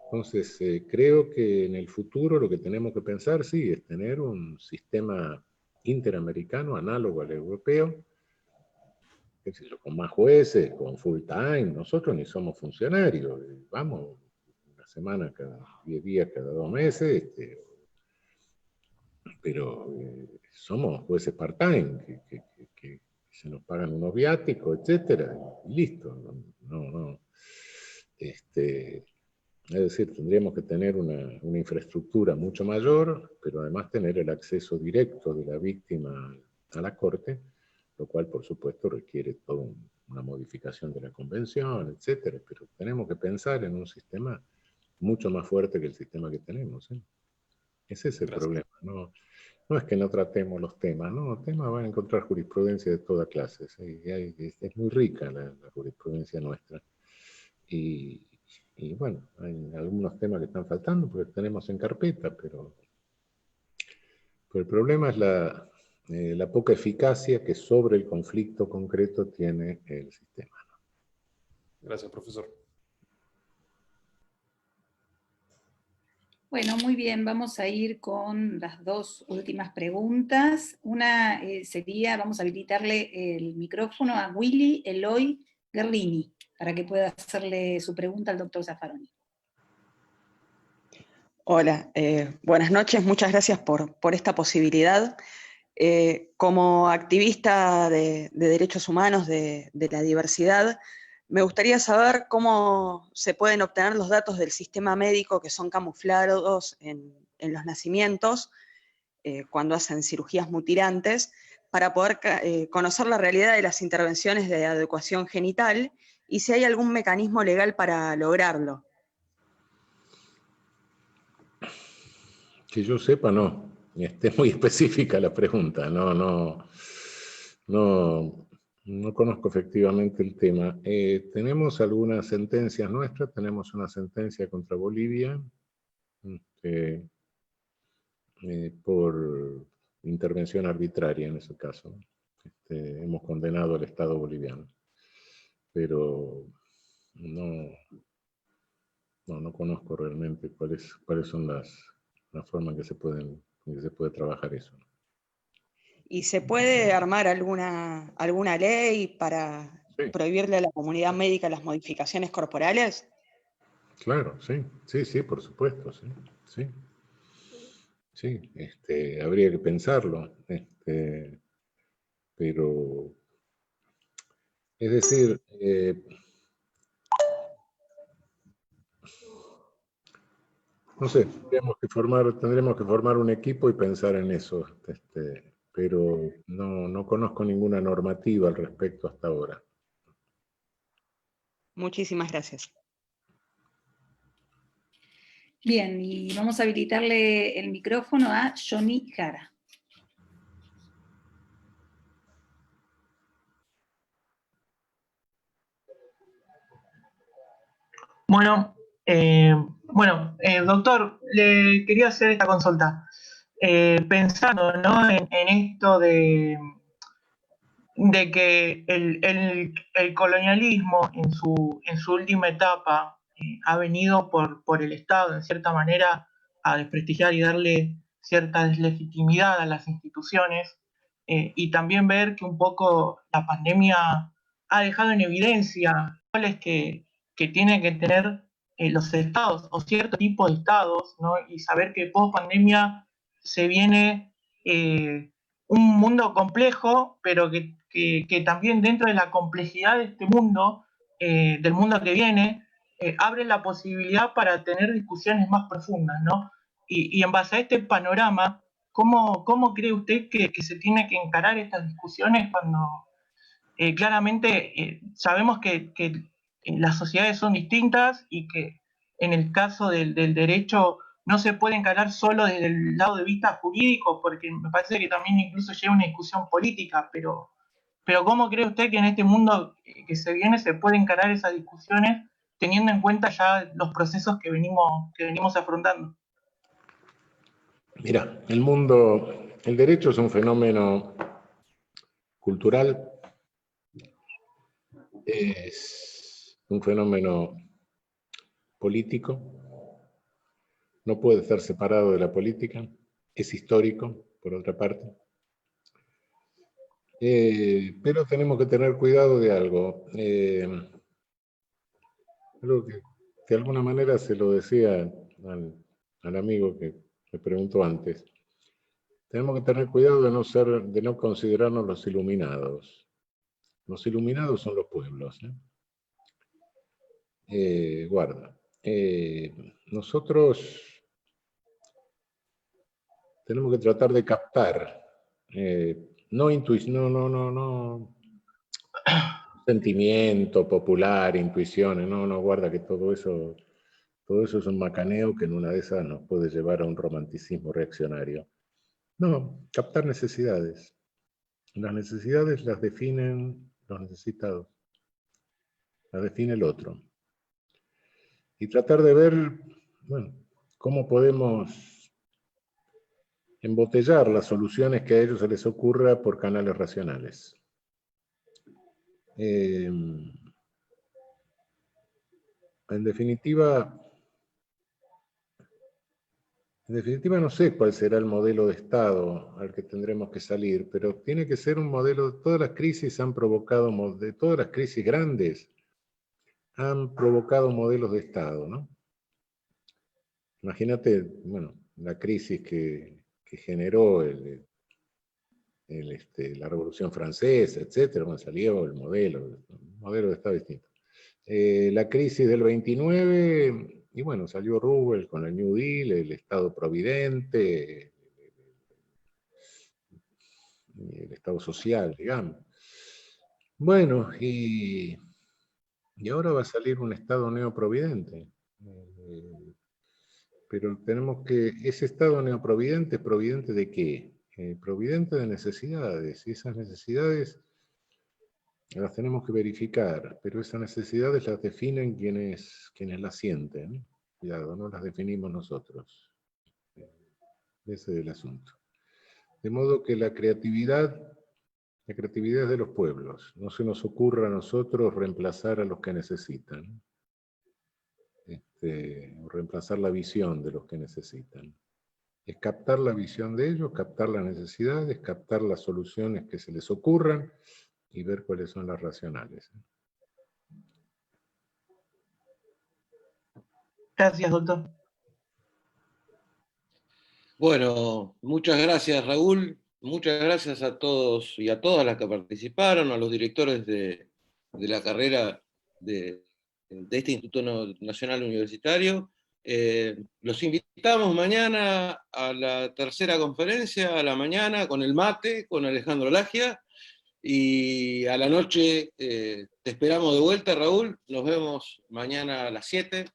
Entonces, creo que en el futuro lo que tenemos que pensar, sí, es tener un sistema interamericano análogo al europeo, con más jueces, con full time. Nosotros ni somos funcionarios, vamos una semana cada 10 días, cada 2 meses, pero somos jueces part-time, que se nos pagan unos viáticos, etcétera, y listo. No. Es decir, tendríamos que tener una infraestructura mucho mayor, pero además tener el acceso directo de la víctima a la corte, lo cual, por supuesto, requiere toda una modificación de la convención, etcétera. Pero tenemos que pensar en un sistema mucho más fuerte que el sistema que tenemos. Ese es el problema. No es que no tratemos los temas, ¿no? Los temas van a encontrar jurisprudencia de toda clase. ¿Sí? Es muy rica la jurisprudencia nuestra. Y bueno, hay algunos temas que están faltando porque tenemos en carpeta, pero el problema es la poca eficacia que sobre el conflicto concreto tiene el sistema. Gracias, profesor. Bueno, muy bien, vamos a ir con las 2 últimas preguntas. Una sería, vamos a habilitarle el micrófono a Willy Eloy Guerrini, para que pueda hacerle su pregunta al doctor Zaffaroni. Hola, buenas noches, muchas gracias por esta posibilidad. Como activista de derechos humanos, de la diversidad, me gustaría saber cómo se pueden obtener los datos del sistema médico que son camuflados en los nacimientos, cuando hacen cirugías mutilantes, para poder conocer la realidad de las intervenciones de adecuación genital y si hay algún mecanismo legal para lograrlo. Que yo sepa, no. Es muy específica la pregunta. No conozco efectivamente el tema. Tenemos algunas sentencias nuestras. Tenemos una sentencia contra Bolivia por intervención arbitraria en ese caso. Hemos condenado al Estado boliviano. Pero no conozco realmente cuáles son las formas en que se puede trabajar eso. ¿Y se puede armar alguna ley para prohibirle a la comunidad médica las modificaciones corporales? Claro, sí, por supuesto, sí. Habría que pensarlo, pero, es decir, no sé, tendríamos que formar un equipo y pensar en eso, pero no conozco ninguna normativa al respecto hasta ahora. Muchísimas gracias. Bien, y vamos a habilitarle el micrófono a Johnny Jara. Doctor, le quería hacer esta consulta. Pensando, ¿no?, en esto de que el colonialismo en su última etapa ha venido por el Estado, en cierta manera, a desprestigiar y darle cierta deslegitimidad a las instituciones, y también ver que un poco la pandemia ha dejado en evidencia roles que tienen que tener los estados o cierto tipo de estados, ¿no? Y saber que post pandemia se viene un mundo complejo, pero que también dentro de la complejidad de este mundo, del mundo que viene, abre la posibilidad para tener discusiones más profundas, ¿no? Y en base a este panorama, ¿cómo cree usted que se tiene que encarar estas discusiones claramente sabemos que las sociedades son distintas y que en el caso del derecho no se puede encarar solo desde el lado de vista jurídico, porque me parece que también incluso lleva una discusión política, pero ¿cómo cree usted que en este mundo que se viene se puede encarar esas discusiones teniendo en cuenta ya los procesos que venimos afrontando? Mira, el derecho es un fenómeno cultural, es un fenómeno político, no puede estar separado de la política, es histórico, por otra parte. Pero tenemos que tener cuidado de algo. Creo que de alguna manera se lo decía al amigo que me preguntó antes. Tenemos que tener cuidado de no considerarnos los iluminados. Los iluminados son los pueblos. Guarda. Nosotros tenemos que tratar de captar, no sentimiento popular, intuiciones, no, guarda que todo eso es un macaneo que en una de esas nos puede llevar a un romanticismo reaccionario. No, captar necesidades. Las necesidades las definen los necesitados, las define el otro. Y tratar de ver, bueno, cómo podemos embotellar las soluciones que a ellos se les ocurra por canales racionales. En definitiva no sé cuál será el modelo de Estado al que tendremos que salir, pero tiene que ser un modelo. Todas las crisis han provocado, todas las crisis grandes han provocado modelos de Estado, ¿no? Imagínate, bueno, la crisis que generó la Revolución Francesa, etcétera, cuando salió el modelo de Estado distinto. La crisis del 29, y bueno, salió Roosevelt con el New Deal, el Estado Providente, el Estado Social, digamos. Bueno, y ahora va a salir un Estado neoprovidente. Pero tenemos que, ese Estado neoprovidente, ¿providente de qué? Providente de necesidades, y esas necesidades las tenemos que verificar, pero esas necesidades las definen quienes las sienten. Cuidado, no las definimos nosotros. Ese es el asunto. De modo que la creatividad es de los pueblos. No se nos ocurra a nosotros reemplazar a los que necesitan. O reemplazar la visión de los que necesitan. Es captar la visión de ellos, captar las necesidades, captar las soluciones que se les ocurran y ver cuáles son las racionales. Gracias, doctor. Bueno, muchas gracias, Raúl. Muchas gracias a todos y a todas las que participaron, a los directores de la carrera de este Instituto Nacional Universitario. Los invitamos mañana a la tercera conferencia, a la mañana, con el mate, con Alejandro Lagia, y a la noche te esperamos de vuelta, Raúl. Nos vemos mañana a las 7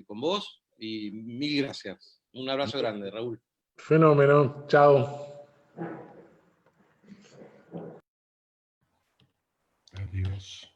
con vos, y mil gracias. Un abrazo grande, Raúl. Fenómeno, chao. Adiós.